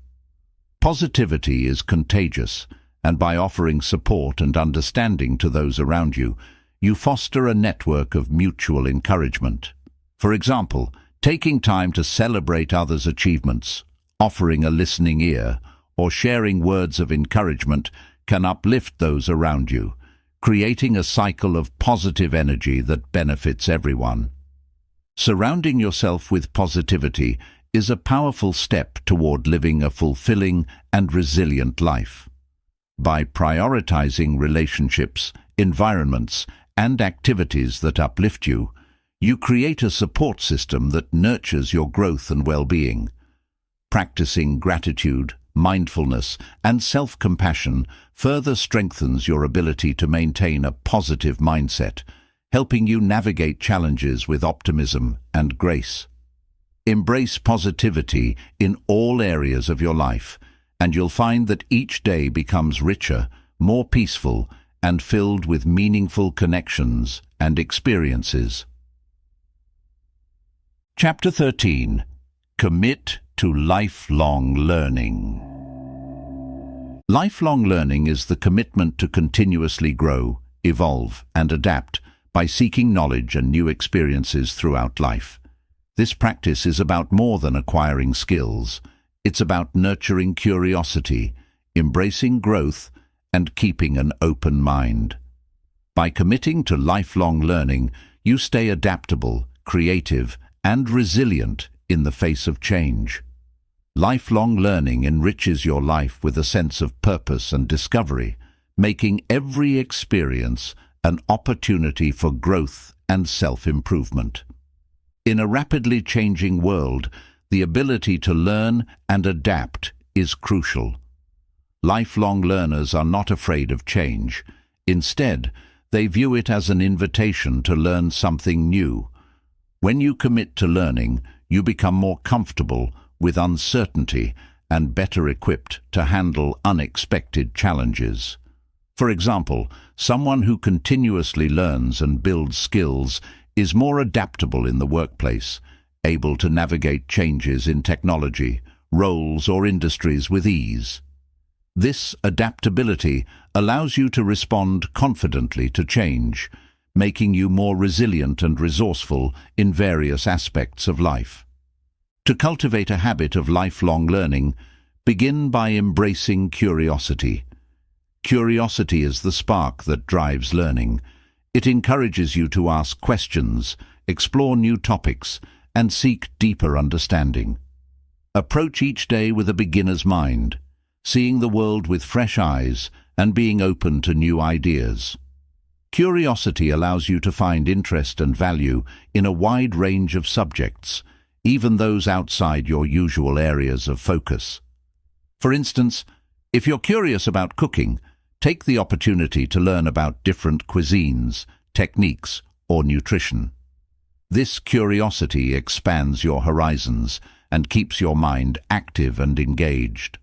Positivity is contagious, and by offering support and understanding to those around you, you foster a network of mutual encouragement. For example, taking time to celebrate others' achievements, offering a listening ear, or sharing words of encouragement can uplift those around you, creating a cycle of positive energy that benefits everyone. Surrounding yourself with positivity is a powerful step toward living a fulfilling and resilient life. By prioritizing relationships, environments, and activities that uplift you, you create a support system that nurtures your growth and well-being. Practicing gratitude, mindfulness, and self-compassion further strengthens your ability to maintain a positive mindset, helping you navigate challenges with optimism and grace. Embrace positivity in all areas of your life, and you'll find that each day becomes richer, more peaceful, and filled with meaningful connections and experiences. Chapter 13. Commit to lifelong learning. Lifelong learning is the commitment to continuously grow, evolve, and adapt by seeking knowledge and new experiences throughout life. This practice is about more than acquiring skills. It's about nurturing curiosity, embracing growth, and keeping an open mind. By committing to lifelong learning, you stay adaptable, creative, and resilient in the face of change. Lifelong learning enriches your life with a sense of purpose and discovery, making every experience an opportunity for growth and self-improvement. In a rapidly changing world, the ability to learn and adapt is crucial. Lifelong learners are not afraid of change. Instead, they view it as an invitation to learn something new. When you commit to learning, you become more comfortable with uncertainty and better equipped to handle unexpected challenges. For example, someone who continuously learns and builds skills is more adaptable in the workplace, able to navigate changes in technology, roles, or industries with ease. This adaptability allows you to respond confidently to change, making you more resilient and resourceful in various aspects of life. To cultivate a habit of lifelong learning, begin by embracing curiosity. Curiosity is the spark that drives learning. It encourages you to ask questions, explore new topics, and seek deeper understanding. Approach each day with a beginner's mind, seeing the world with fresh eyes and being open to new ideas. Curiosity allows you to find interest and value in a wide range of subjects, even those outside your usual areas of focus. For instance, if you're curious about cooking, take the opportunity to learn about different cuisines, techniques, or nutrition. This curiosity expands your horizons and keeps your mind active and engaged.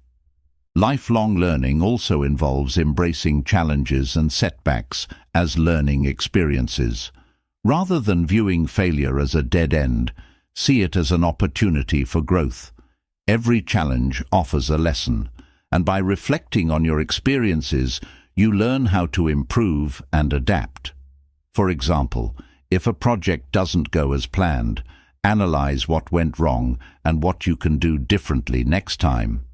Lifelong learning also involves embracing challenges and setbacks as learning experiences. Rather than viewing failure as a dead end, see it as an opportunity for growth. Every challenge offers a lesson, and by reflecting on your experiences, you learn how to improve and adapt. For example, if a project doesn't go as planned, analyze what went wrong and what you can do differently next time.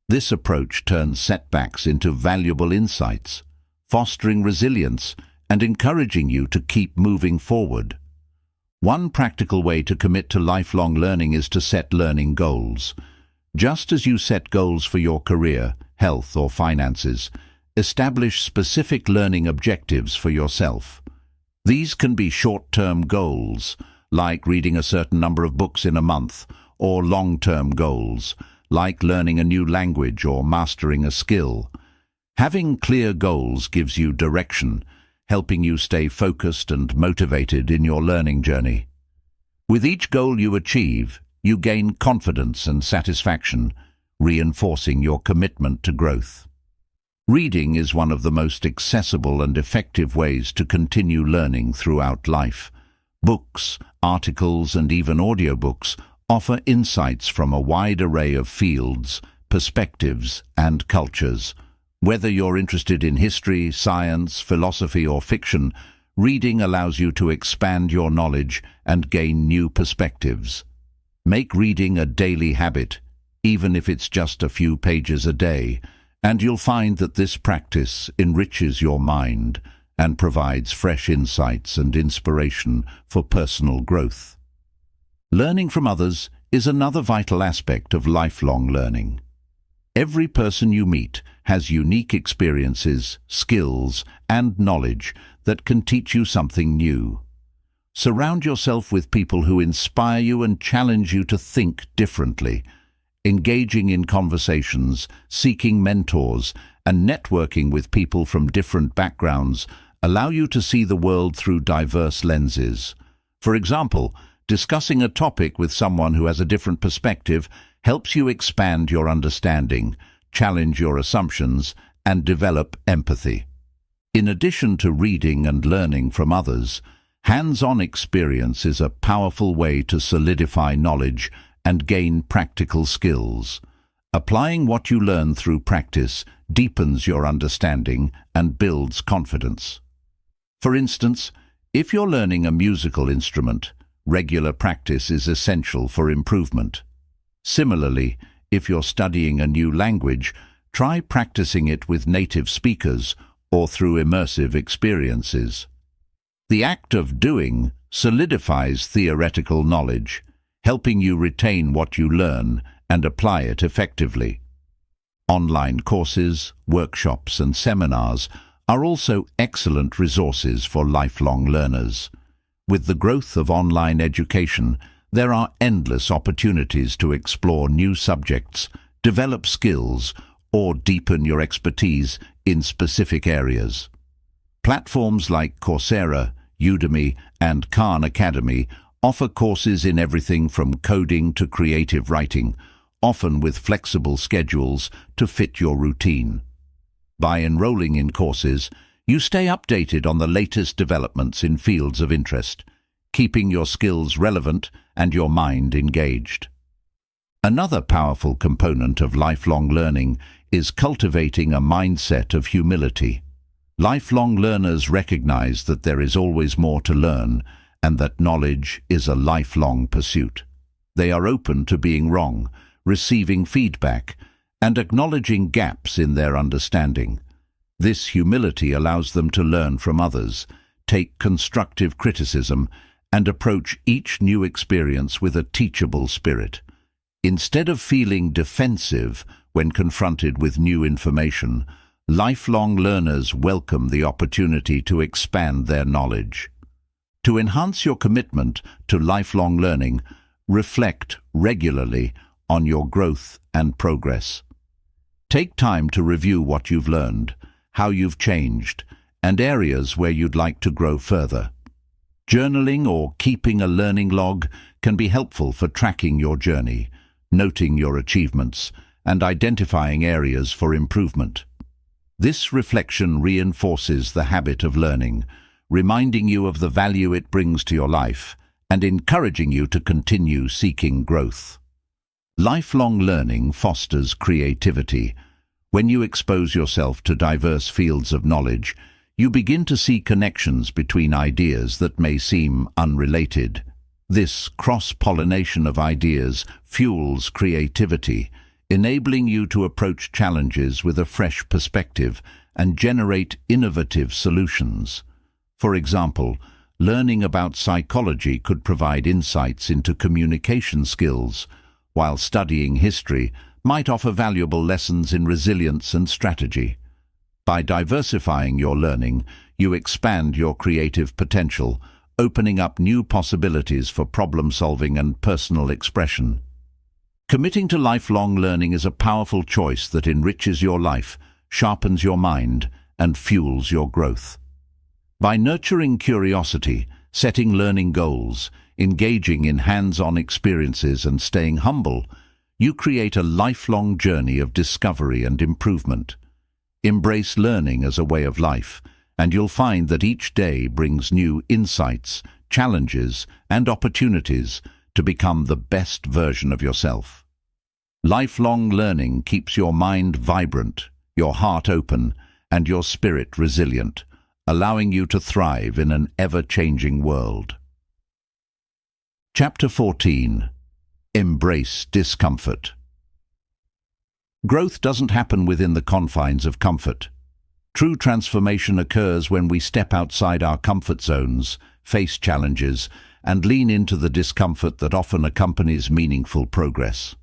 This approach turns setbacks into valuable insights, fostering resilience and encouraging you to keep moving forward. One practical way to commit to lifelong learning is to set learning goals. Just as you set goals for your career, health, or finances, establish specific learning objectives for yourself. These can be short-term goals, like reading a certain number of books in a month, or long-term goals, like learning a new language or mastering a skill. Having clear goals gives you direction, helping you stay focused and motivated in your learning journey. With each goal you achieve, you gain confidence and satisfaction, reinforcing your commitment to growth. Reading is one of the most accessible and effective ways to continue learning throughout life. Books, articles, and even audiobooks offer insights from a wide array of fields, perspectives, and cultures. Whether you're interested in history, science, philosophy, or fiction, reading allows you to expand your knowledge and gain new perspectives. Make reading a daily habit, even if it's just a few pages a day, and you'll find that this practice enriches your mind and provides fresh insights and inspiration for personal growth. Learning from others is another vital aspect of lifelong learning. Every person you meet has unique experiences, skills, and knowledge that can teach you something new. Surround yourself with people who inspire you and challenge you to think differently. Engaging in conversations, seeking mentors, and networking with people from different backgrounds allow you to see the world through diverse lenses. For example, discussing a topic with someone who has a different perspective helps you expand your understanding, challenge your assumptions, and develop empathy. In addition to reading and learning from others, hands-on experience is a powerful way to solidify knowledge and gain practical skills. Applying what you learn through practice deepens your understanding and builds confidence. For instance, if you're learning a musical instrument, regular practice is essential for improvement. Similarly, if you're studying a new language, try practicing it with native speakers or through immersive experiences. The act of doing solidifies theoretical knowledge, helping you retain what you learn and apply it effectively. Online courses, workshops, and seminars are also excellent resources for lifelong learners. With the growth of online education, there are endless opportunities to explore new subjects, develop skills, or deepen your expertise in specific areas. Platforms like Coursera, Udemy, and Khan Academy offer courses in everything from coding to creative writing, often with flexible schedules to fit your routine. By enrolling in courses, you stay updated on the latest developments in fields of interest, keeping your skills relevant and your mind engaged. Another powerful component of lifelong learning is cultivating a mindset of humility. Lifelong learners recognize that there is always more to learn and that knowledge is a lifelong pursuit. They are open to being wrong, receiving feedback, and acknowledging gaps in their understanding. This humility allows them to learn from others, take constructive criticism, and approach each new experience with a teachable spirit. Instead of feeling defensive when confronted with new information, lifelong learners welcome the opportunity to expand their knowledge. To enhance your commitment to lifelong learning, reflect regularly on your growth and progress. Take time to review what you've learned, how you've changed, and areas where you'd like to grow further. Journaling or keeping a learning log can be helpful for tracking your journey, noting your achievements, and identifying areas for improvement. This reflection reinforces the habit of learning, reminding you of the value it brings to your life and encouraging you to continue seeking growth. Lifelong learning fosters creativity. When you expose yourself to diverse fields of knowledge, you begin to see connections between ideas that may seem unrelated. This cross-pollination of ideas fuels creativity, enabling you to approach challenges with a fresh perspective and generate innovative solutions. For example, learning about psychology could provide insights into communication skills, while studying history might offer valuable lessons in resilience and strategy. By diversifying your learning, you expand your creative potential, opening up new possibilities for problem-solving and personal expression. Committing to lifelong learning is a powerful choice that enriches your life, sharpens your mind, and fuels your growth. By nurturing curiosity, setting learning goals, engaging in hands-on experiences, and staying humble, you create a lifelong journey of discovery and improvement. Embrace learning as a way of life, and you'll find that each day brings new insights, challenges, and opportunities to become the best version of yourself. Lifelong learning keeps your mind vibrant, your heart open, and your spirit resilient, allowing you to thrive in an ever-changing world. Chapter 14. Embrace discomfort. Growth doesn't happen within the confines of comfort. True transformation occurs when we step outside our comfort zones, face challenges, and lean into the discomfort that often accompanies meaningful progress.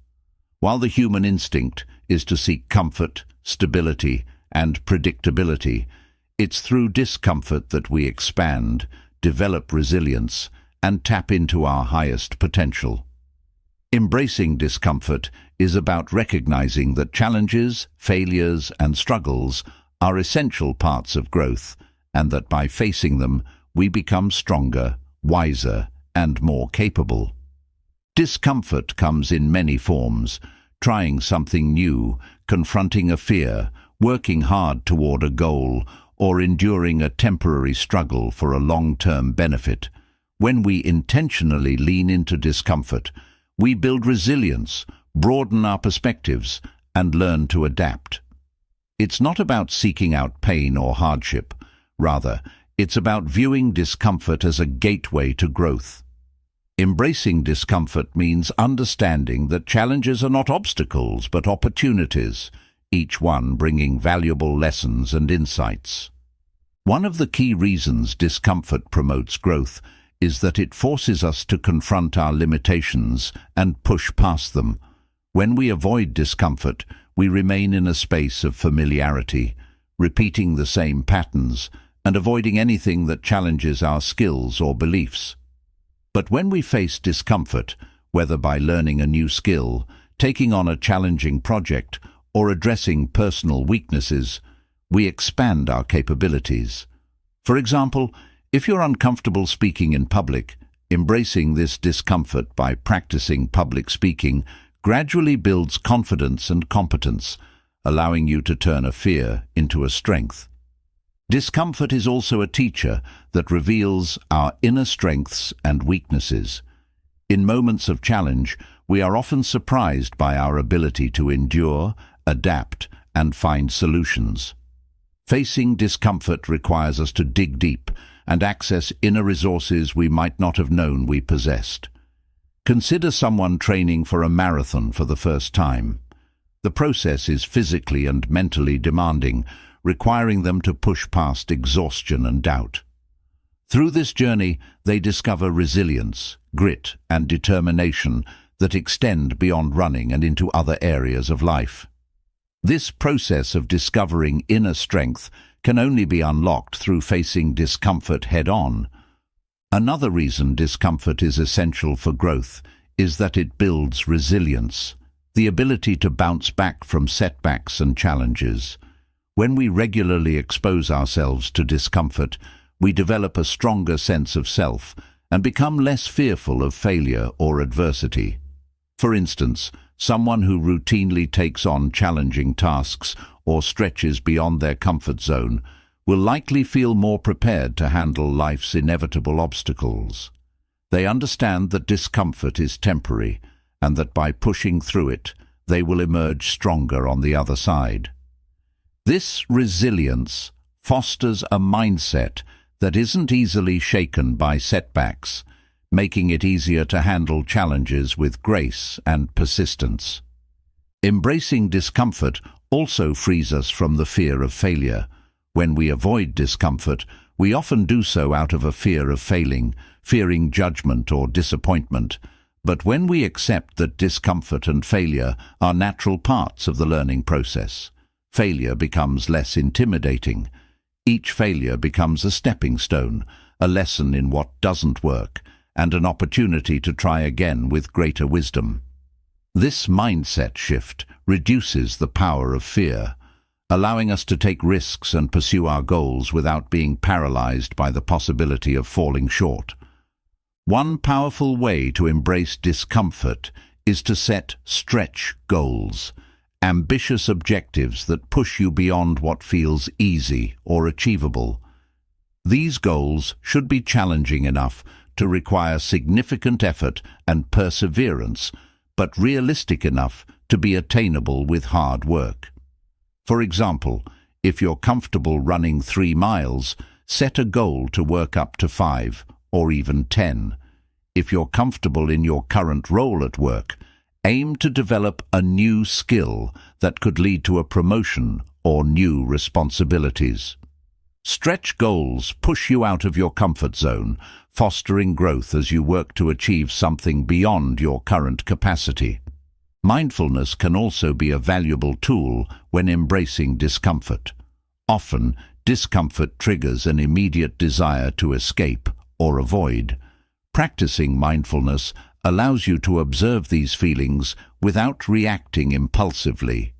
While the human instinct is to seek comfort, stability, and predictability, it's through discomfort that we expand, develop resilience, and tap into our highest potential. Embracing discomfort is about recognizing that challenges, failures, and struggles are essential parts of growth, and that by facing them, we become stronger, wiser, and more capable. Discomfort comes in many forms: trying something new, confronting a fear, working hard toward a goal, or enduring a temporary struggle for a long-term benefit. When we intentionally lean into discomfort, we build resilience, broaden our perspectives, and learn to adapt. It's not about seeking out pain or hardship. Rather, it's about viewing discomfort as a gateway to growth. Embracing discomfort means understanding that challenges are not obstacles but opportunities, each one bringing valuable lessons and insights. One of the key reasons discomfort promotes growth is that it forces us to confront our limitations and push past them. When we avoid discomfort, we remain in a space of familiarity, repeating the same patterns and avoiding anything that challenges our skills or beliefs. But when we face discomfort, whether by learning a new skill, taking on a challenging project, or addressing personal weaknesses, we expand our capabilities. For example, if you're uncomfortable speaking in public, embracing this discomfort by practicing public speaking gradually builds confidence and competence, allowing you to turn a fear into a strength. Discomfort is also a teacher that reveals our inner strengths and weaknesses. In moments of challenge, we are often surprised by our ability to endure, adapt, and find solutions. Facing discomfort requires us to dig deep and access inner resources we might not have known we possessed. Consider someone training for a marathon for the first time. The process is physically and mentally demanding, requiring them to push past exhaustion and doubt. Through this journey, they discover resilience, grit, and determination that extend beyond running and into other areas of life. This process of discovering inner strength can only be unlocked through facing discomfort head-on. Another reason discomfort is essential for growth is that it builds resilience, the ability to bounce back from setbacks and challenges. When we regularly expose ourselves to discomfort, we develop a stronger sense of self and become less fearful of failure or adversity. For instance, someone who routinely takes on challenging tasks or stretches beyond their comfort zone will likely feel more prepared to handle life's inevitable obstacles. They understand that discomfort is temporary and that by pushing through it, they will emerge stronger on the other side. This resilience fosters a mindset that isn't easily shaken by setbacks, making it easier to handle challenges with grace and persistence. Embracing discomfort also frees us from the fear of failure. When we avoid discomfort, we often do so out of a fear of failing, fearing judgment or disappointment. But when we accept that discomfort and failure are natural parts of the learning process, failure becomes less intimidating. Each failure becomes a stepping stone, a lesson in what doesn't work, and an opportunity to try again with greater wisdom. This mindset shift reduces the power of fear, allowing us to take risks and pursue our goals without being paralyzed by the possibility of falling short. One powerful way to embrace discomfort is to set stretch goals, ambitious objectives that push you beyond what feels easy or achievable. These goals should be challenging enough to require significant effort and perseverance, but realistic enough to be attainable with hard work. For example, if you're comfortable running 3 miles, set a goal to work up to 5 or even 10. If you're comfortable in your current role at work, aim to develop a new skill that could lead to a promotion or new responsibilities. Stretch goals push you out of your comfort zone, fostering growth as you work to achieve something beyond your current capacity. Mindfulness can also be a valuable tool when embracing discomfort. Often, discomfort triggers an immediate desire to escape or avoid. Practicing mindfulness allows you to observe these feelings without reacting impulsively.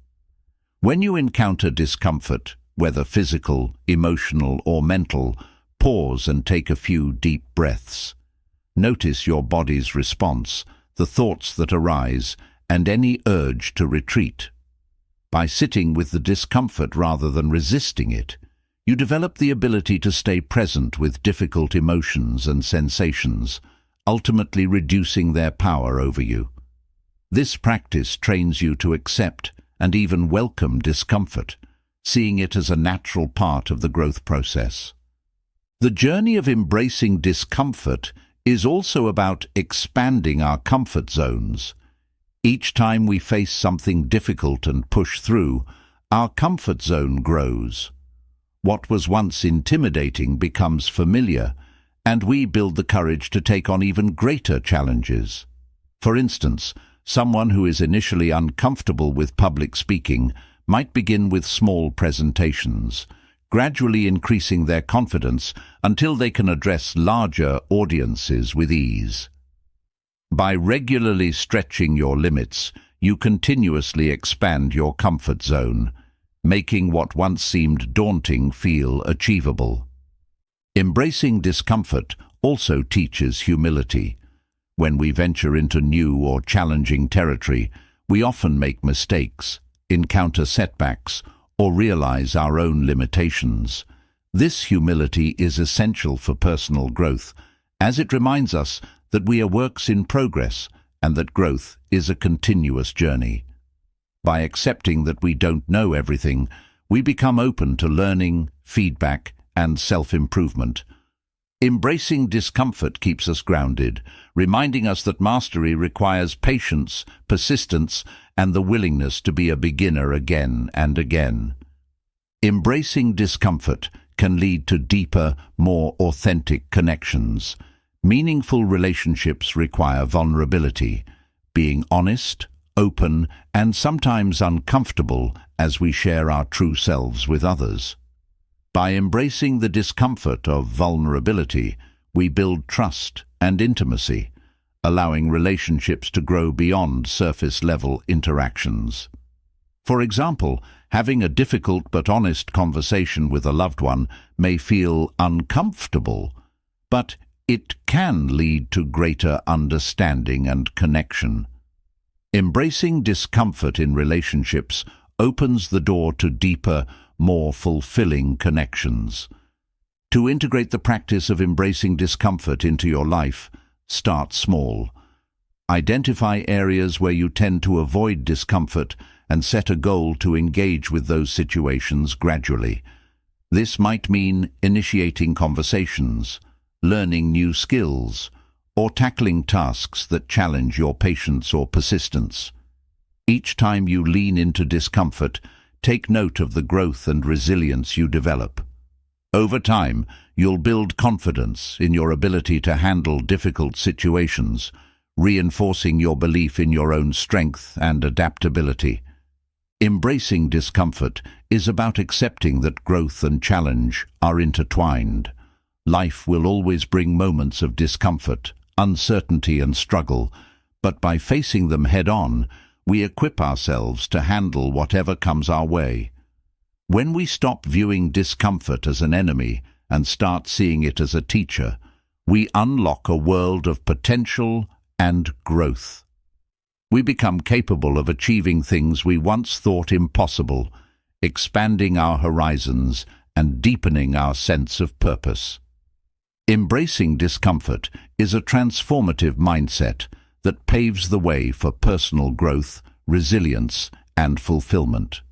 When you encounter discomfort, whether physical, emotional, or mental, pause and take a few deep breaths. Notice your body's response, the thoughts that arise, and any urge to retreat. By sitting with the discomfort rather than resisting it, you develop the ability to stay present with difficult emotions and sensations, ultimately reducing their power over you. This practice trains you to accept and even welcome discomfort, seeing it as a natural part of the growth process. The journey of embracing discomfort is also about expanding our comfort zones. Each time we face something difficult and push through, our comfort zone grows. What was once intimidating becomes familiar, and we build the courage to take on even greater challenges. For instance, someone who is initially uncomfortable with public speaking might begin with small presentations, gradually increasing their confidence until they can address larger audiences with ease. By regularly stretching your limits, you continuously expand your comfort zone, making what once seemed daunting feel achievable. Embracing discomfort also teaches humility. When we venture into new or challenging territory, we often make mistakes, encounter setbacks, or realize our own limitations. This humility is essential for personal growth, as it reminds us that we are works in progress and that growth is a continuous journey. By accepting that we don't know everything, we become open to learning, feedback, and self-improvement. Embracing discomfort keeps us grounded, reminding us that mastery requires patience, persistence, and the willingness to be a beginner again and again. Embracing discomfort can lead to deeper, more authentic connections. Meaningful relationships require vulnerability, being honest, open, and sometimes uncomfortable as we share our true selves with others. By embracing the discomfort of vulnerability, we build trust and intimacy, allowing relationships to grow beyond surface-level interactions. For example, having a difficult but honest conversation with a loved one may feel uncomfortable, but it can lead to greater understanding and connection. Embracing discomfort in relationships opens the door to deeper, more fulfilling connections. To integrate the practice of embracing discomfort into your life, start small. Identify areas where you tend to avoid discomfort and set a goal to engage with those situations gradually. This might mean initiating conversations, learning new skills, or tackling tasks that challenge your patience or persistence. Each time you lean into discomfort, take note of the growth and resilience you develop. Over time, you'll build confidence in your ability to handle difficult situations, reinforcing your belief in your own strength and adaptability. Embracing discomfort is about accepting that growth and challenge are intertwined. Life will always bring moments of discomfort, uncertainty, and struggle, but by facing them head-on, we equip ourselves to handle whatever comes our way. When we stop viewing discomfort as an enemy and start seeing it as a teacher, we unlock a world of potential and growth. We become capable of achieving things we once thought impossible, expanding our horizons and deepening our sense of purpose. Embracing discomfort is a transformative mindset that paves the way for personal growth, resilience, and fulfillment.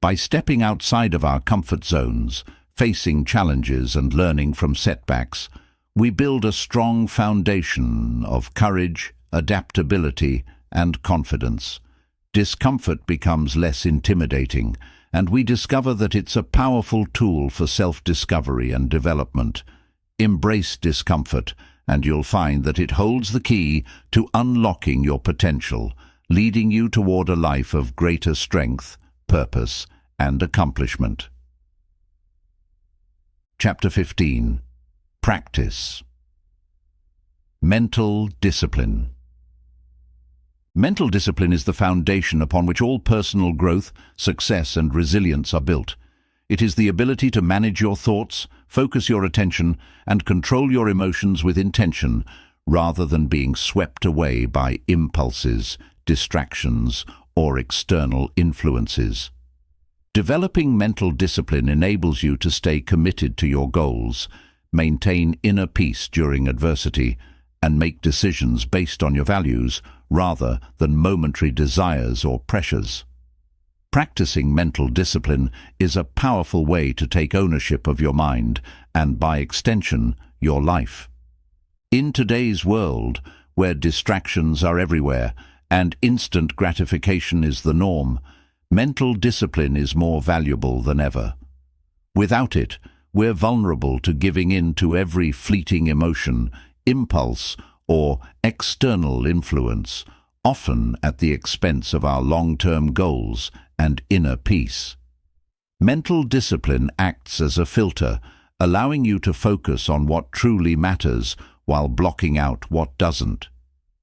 By stepping outside of our comfort zones, facing challenges and learning from setbacks, we build a strong foundation of courage, adaptability, and confidence. Discomfort becomes less intimidating, and we discover that it's a powerful tool for self-discovery and development. Embrace discomfort, and you'll find that it holds the key to unlocking your potential, leading you toward a life of greater strength, purpose, and accomplishment. Chapter 15. Practice. Mental discipline. Mental discipline is the foundation upon which all personal growth, success, and resilience are built. It is the ability to manage your thoughts, focus your attention, and control your emotions with intention, rather than being swept away by impulses, distractions, or external influences. Developing mental discipline enables you to stay committed to your goals, maintain inner peace during adversity, and make decisions based on your values rather than momentary desires or pressures. Practicing mental discipline is a powerful way to take ownership of your mind and, by extension, your life. In today's world, where distractions are everywhere and instant gratification is the norm, mental discipline is more valuable than ever. Without it, we're vulnerable to giving in to every fleeting emotion, impulse, or external influence, often at the expense of our long-term goals and inner peace. Mental discipline acts as a filter, allowing you to focus on what truly matters while blocking out what doesn't.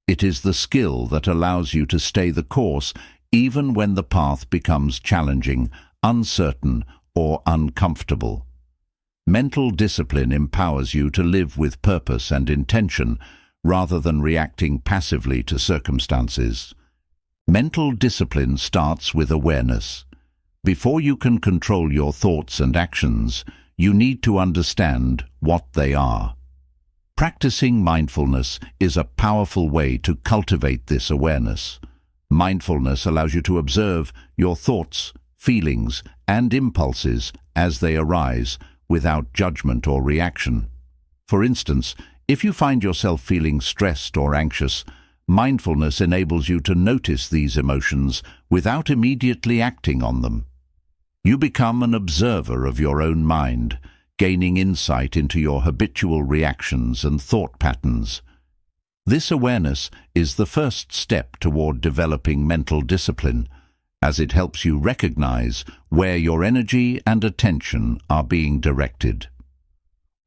It is the skill that allows you to stay the course even when the path becomes challenging, uncertain, or uncomfortable. Mental discipline empowers you to live with purpose and intention rather than reacting passively to circumstances. Mental discipline starts with awareness. Before you can control your thoughts and actions, you need to understand what they are. Practicing mindfulness is a powerful way to cultivate this awareness. Mindfulness allows you to observe your thoughts, feelings, and impulses as they arise, without judgment or reaction. For instance, if you find yourself feeling stressed or anxious, mindfulness enables you to notice these emotions without immediately acting on them. You become an observer of your own mind, gaining insight into your habitual reactions and thought patterns. This awareness is the first step toward developing mental discipline, as it helps you recognize where your energy and attention are being directed.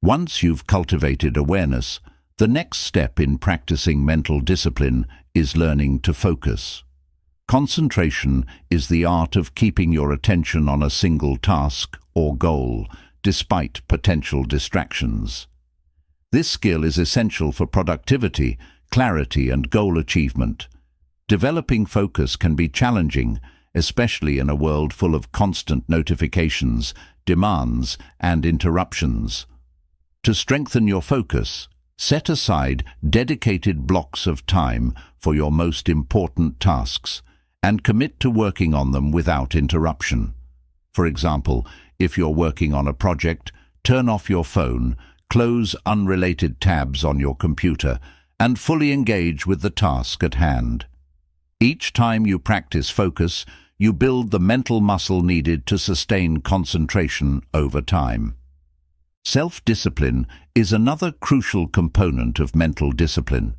Once you've cultivated awareness, the next step in practicing mental discipline is learning to focus. Concentration is the art of keeping your attention on a single task or goal, despite potential distractions. This skill is essential for productivity, clarity, and goal achievement. Developing focus can be challenging, especially in a world full of constant notifications, demands, and interruptions. To strengthen your focus, set aside dedicated blocks of time for your most important tasks and commit to working on them without interruption. For example, if you're working on a project, turn off your phone, close unrelated tabs on your computer, and fully engage with the task at hand. Each time you practice focus, you build the mental muscle needed to sustain concentration over time. Self-discipline is another crucial component of mental discipline.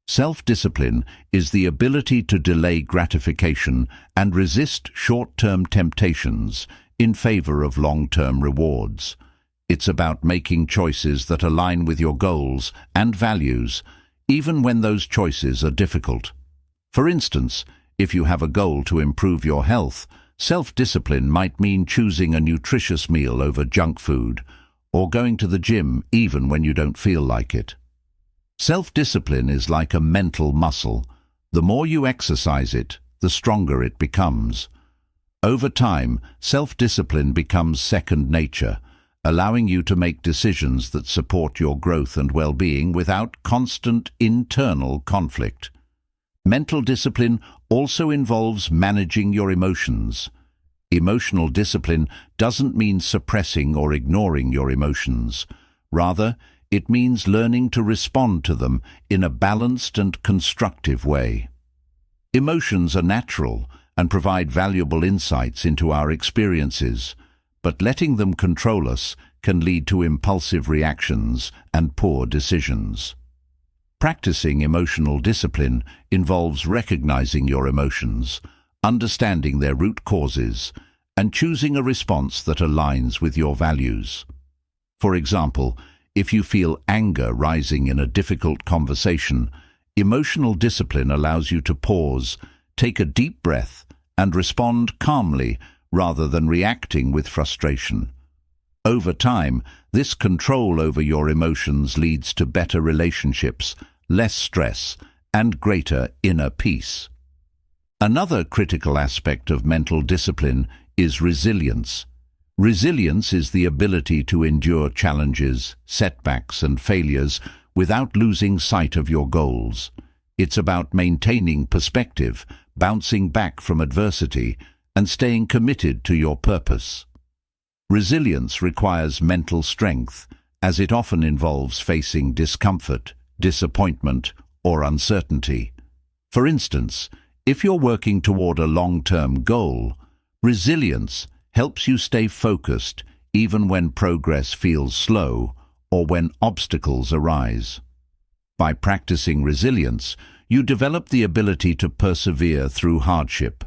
Self-discipline is the ability to delay gratification and resist short-term temptations in favor of long-term rewards. It's about making choices that align with your goals and values, even when those choices are difficult. For instance, if you have a goal to improve your health, self-discipline might mean choosing a nutritious meal over junk food, or going to the gym even when you don't feel like it. Self-discipline is like a mental muscle. The more you exercise it, the stronger it becomes. Over time, self-discipline becomes second nature, allowing you to make decisions that support your growth and well-being without constant internal conflict. Mental discipline also involves managing your emotions. Emotional discipline doesn't mean suppressing or ignoring your emotions. Rather, it means learning to respond to them in a balanced and constructive way. Emotions are natural and provide valuable insights into our experiences, but letting them control us can lead to impulsive reactions and poor decisions. Practicing emotional discipline involves recognizing your emotions, understanding their root causes, and choosing a response that aligns with your values. For example, if you feel anger rising in a difficult conversation, emotional discipline allows you to pause, take a deep breath, and respond calmly rather than reacting with frustration. Over time, this control over your emotions leads to better relationships, less stress, and greater inner peace. Another critical aspect of mental discipline is resilience. Resilience is the ability to endure challenges, setbacks, and failures without losing sight of your goals. It's about maintaining perspective, bouncing back from adversity, and staying committed to your purpose. Resilience requires mental strength, as it often involves facing discomfort, disappointment, or uncertainty. For instance, if you're working toward a long-term goal, resilience helps you stay focused even when progress feels slow or when obstacles arise. By practicing resilience, you develop the ability to persevere through hardship,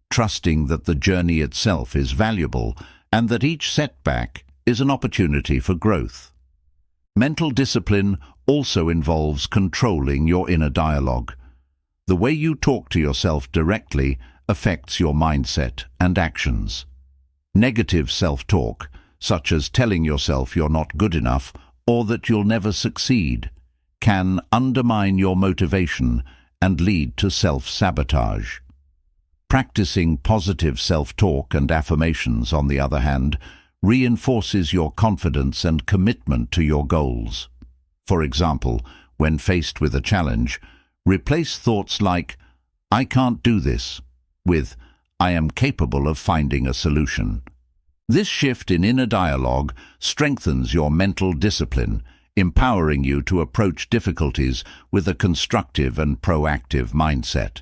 trusting that the journey itself is valuable and that each setback is an opportunity for growth. Mental discipline also involves controlling your inner dialogue. The way you talk to yourself directly affects your mindset and actions. Negative self-talk, such as telling yourself you're not good enough or that you'll never succeed, can undermine your motivation and lead to self-sabotage. Practicing positive self-talk and affirmations, on the other hand, reinforces your confidence and commitment to your goals. For example, when faced with a challenge, replace thoughts like, "I can't do this," with, "I am capable of finding a solution." This shift in inner dialogue strengthens your mental discipline, empowering you to approach difficulties with a constructive and proactive mindset.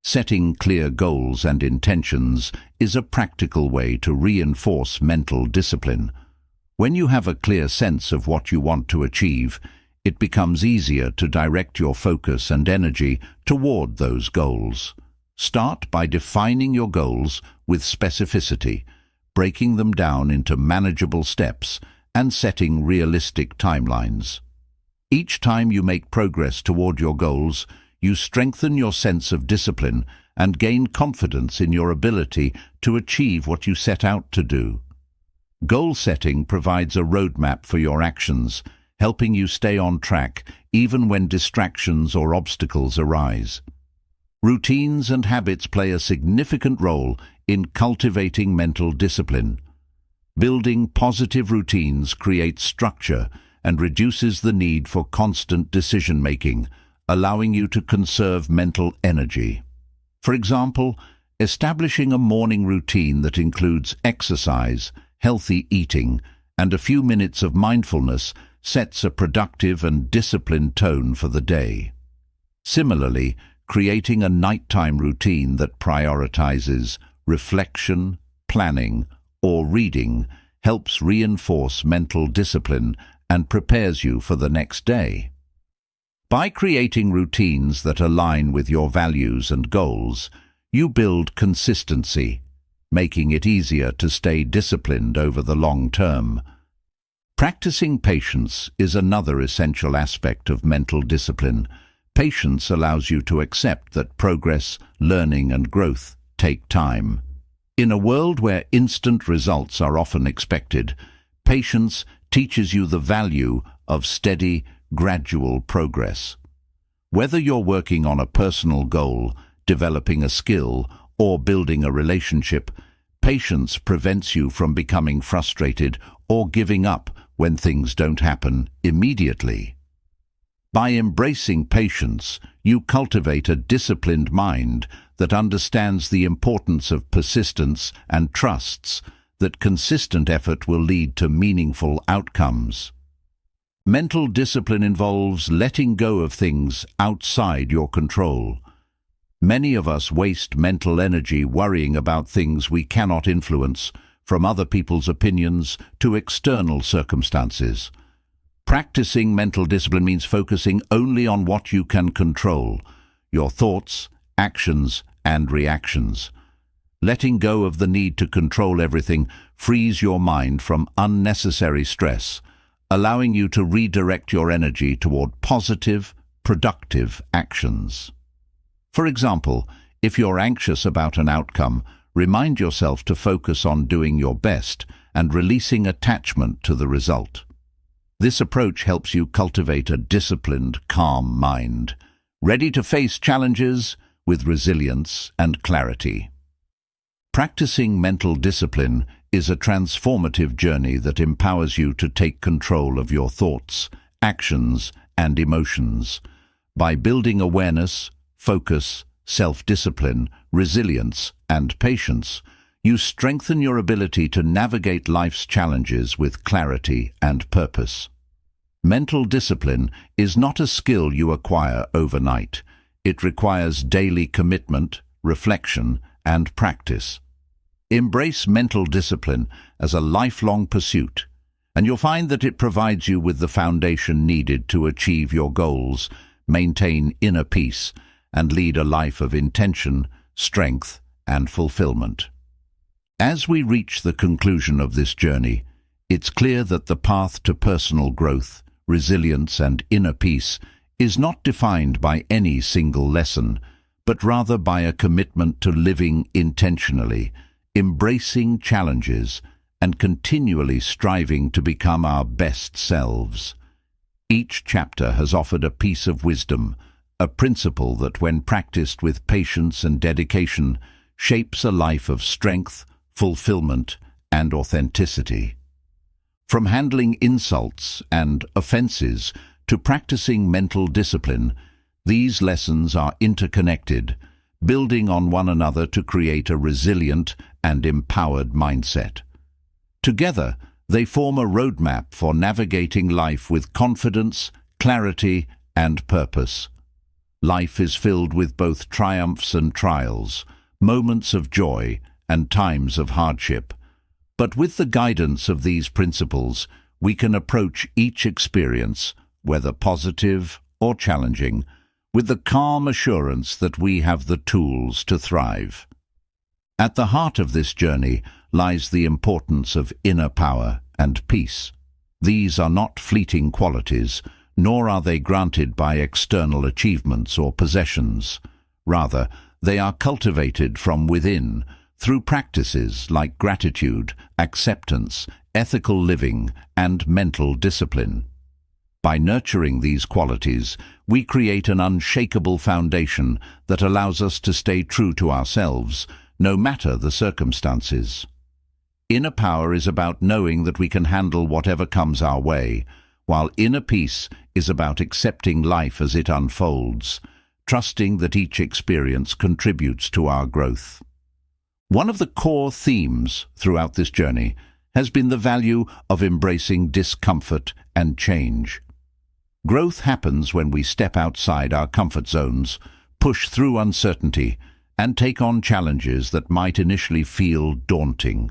Setting clear goals and intentions is a practical way to reinforce mental discipline. When you have a clear sense of what you want to achieve, it becomes easier to direct your focus and energy toward those goals. Start by defining your goals with specificity, breaking them down into manageable steps, and setting realistic timelines. Each time you make progress toward your goals, you strengthen your sense of discipline and gain confidence in your ability to achieve what you set out to do. Goal setting provides a roadmap for your actions, helping you stay on track even when distractions or obstacles arise. Routines and habits play a significant role in cultivating mental discipline. Building positive routines creates structure and reduces the need for constant decision-making, allowing you to conserve mental energy. For example, establishing a morning routine that includes exercise, healthy eating, and a few minutes of mindfulness sets a productive and disciplined tone for the day. Similarly, creating a nighttime routine that prioritizes reflection, planning, or reading helps reinforce mental discipline and prepares you for the next day. By creating routines that align with your values and goals, you build consistency, making it easier to stay disciplined over the long term. Practicing patience is another essential aspect of mental discipline. Patience allows you to accept that progress, learning, and growth take time. In a world where instant results are often expected, patience teaches you the value of steady, gradual progress. Whether you're working on a personal goal, developing a skill, or building a relationship, patience prevents you from becoming frustrated or giving up when things don't happen immediately. By embracing patience, you cultivate a disciplined mind that understands the importance of persistence and trusts that consistent effort will lead to meaningful outcomes. Mental discipline involves letting go of things outside your control. Many of us waste mental energy worrying about things we cannot influence, from other people's opinions to external circumstances. Practicing mental discipline means focusing only on what you can control: your thoughts, actions, and reactions. Letting go of the need to control everything frees your mind from unnecessary stress, allowing you to redirect your energy toward positive, productive actions. For example, if you're anxious about an outcome, remind yourself to focus on doing your best and releasing attachment to the result. This approach helps you cultivate a disciplined, calm mind, ready to face challenges with resilience and clarity. Practicing mental discipline is a transformative journey that empowers you to take control of your thoughts, actions, and emotions. By building awareness, focus, self-discipline, resilience, and patience, you strengthen your ability to navigate life's challenges with clarity and purpose. Mental discipline is not a skill you acquire overnight. It requires daily commitment, reflection, and practice. Embrace mental discipline as a lifelong pursuit, and you'll find that it provides you with the foundation needed to achieve your goals, maintain inner peace, and lead a life of intention, strength, and fulfillment. As we reach the conclusion of this journey, it's clear that the path to personal growth, resilience, and inner peace is not defined by any single lesson, but rather by a commitment to living intentionally, embracing challenges, and continually striving to become our best selves. Each chapter has offered a piece of wisdom, a principle that, when practiced with patience and dedication, shapes a life of strength, fulfillment, and authenticity. From handling insults and offenses to practicing mental discipline, these lessons are interconnected, building on one another to create a resilient and empowered mindset. Together, they form a roadmap for navigating life with confidence, clarity, and purpose. Life is filled with both triumphs and trials, moments of joy and times of hardship. But with the guidance of these principles, we can approach each experience, whether positive or challenging, with the calm assurance that we have the tools to thrive. At the heart of this journey lies the importance of inner power and peace. These are not fleeting qualities, nor are they granted by external achievements or possessions. Rather, they are cultivated from within, through practices like gratitude, acceptance, ethical living, and mental discipline. By nurturing these qualities, we create an unshakable foundation that allows us to stay true to ourselves, no matter the circumstances. Inner power is about knowing that we can handle whatever comes our way, while inner peace is about accepting life as it unfolds, trusting that each experience contributes to our growth. One of the core themes throughout this journey has been the value of embracing discomfort and change. Growth happens when we step outside our comfort zones, push through uncertainty, and take on challenges that might initially feel daunting.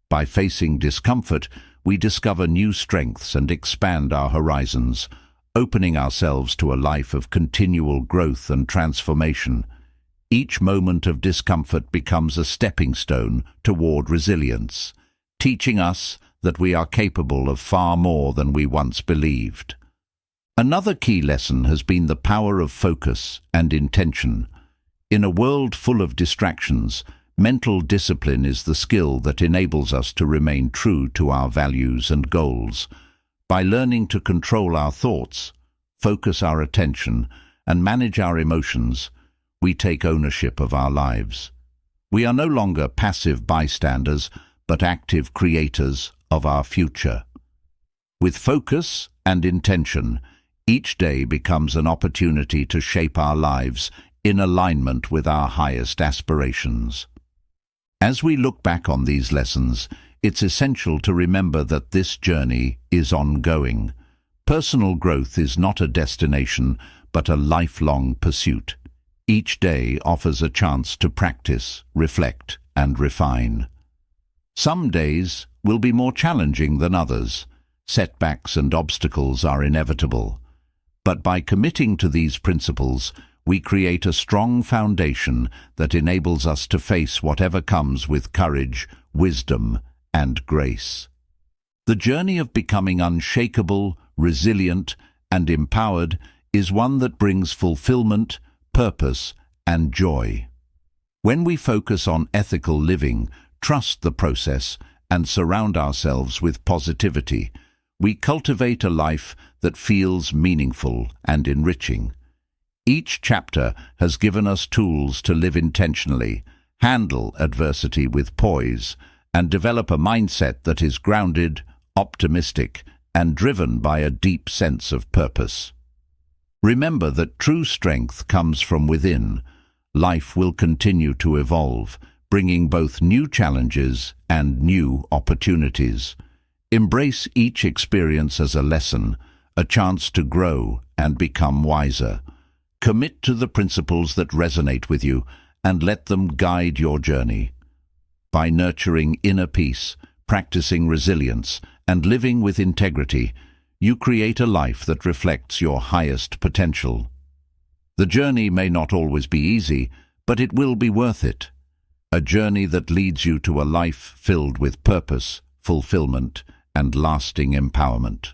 By facing discomfort, we discover new strengths and expand our horizons, opening ourselves to a life of continual growth and transformation. Each moment of discomfort becomes a stepping stone toward resilience, teaching us that we are capable of far more than we once believed. Another key lesson has been the power of focus and intention. In a world full of distractions, mental discipline is the skill that enables us to remain true to our values and goals. By learning to control our thoughts, focus our attention, and manage our emotions, we take ownership of our lives. We are no longer passive bystanders, but active creators of our future. With focus and intention, Each day becomes an opportunity to shape our lives in alignment with our highest aspirations. As we look back on these lessons, it's essential to remember that this journey is ongoing. Personal growth is not a destination, but a lifelong pursuit. Each day offers a chance to practice, reflect, and refine. Some days will be more challenging than others. Setbacks and obstacles are inevitable. But by committing to these principles, we create a strong foundation that enables us to face whatever comes with courage, wisdom, and grace. The journey of becoming unshakable, resilient, and empowered is one that brings fulfillment, purpose, and joy. When we focus on ethical living, trust the process, and surround ourselves with positivity, we cultivate a life that feels meaningful and enriching. Each chapter has given us tools to live intentionally, handle adversity with poise, and develop a mindset that is grounded, optimistic, and driven by a deep sense of purpose. Remember that true strength comes from within. Life will continue to evolve, bringing both new challenges and new opportunities. Embrace each experience as a lesson, a chance to grow and become wiser. Commit to the principles that resonate with you and let them guide your journey. By nurturing inner peace, practicing resilience, and living with integrity, you create a life that reflects your highest potential. The journey may not always be easy, but it will be worth it. A journey that leads you to a life filled with purpose, fulfillment, and lasting empowerment.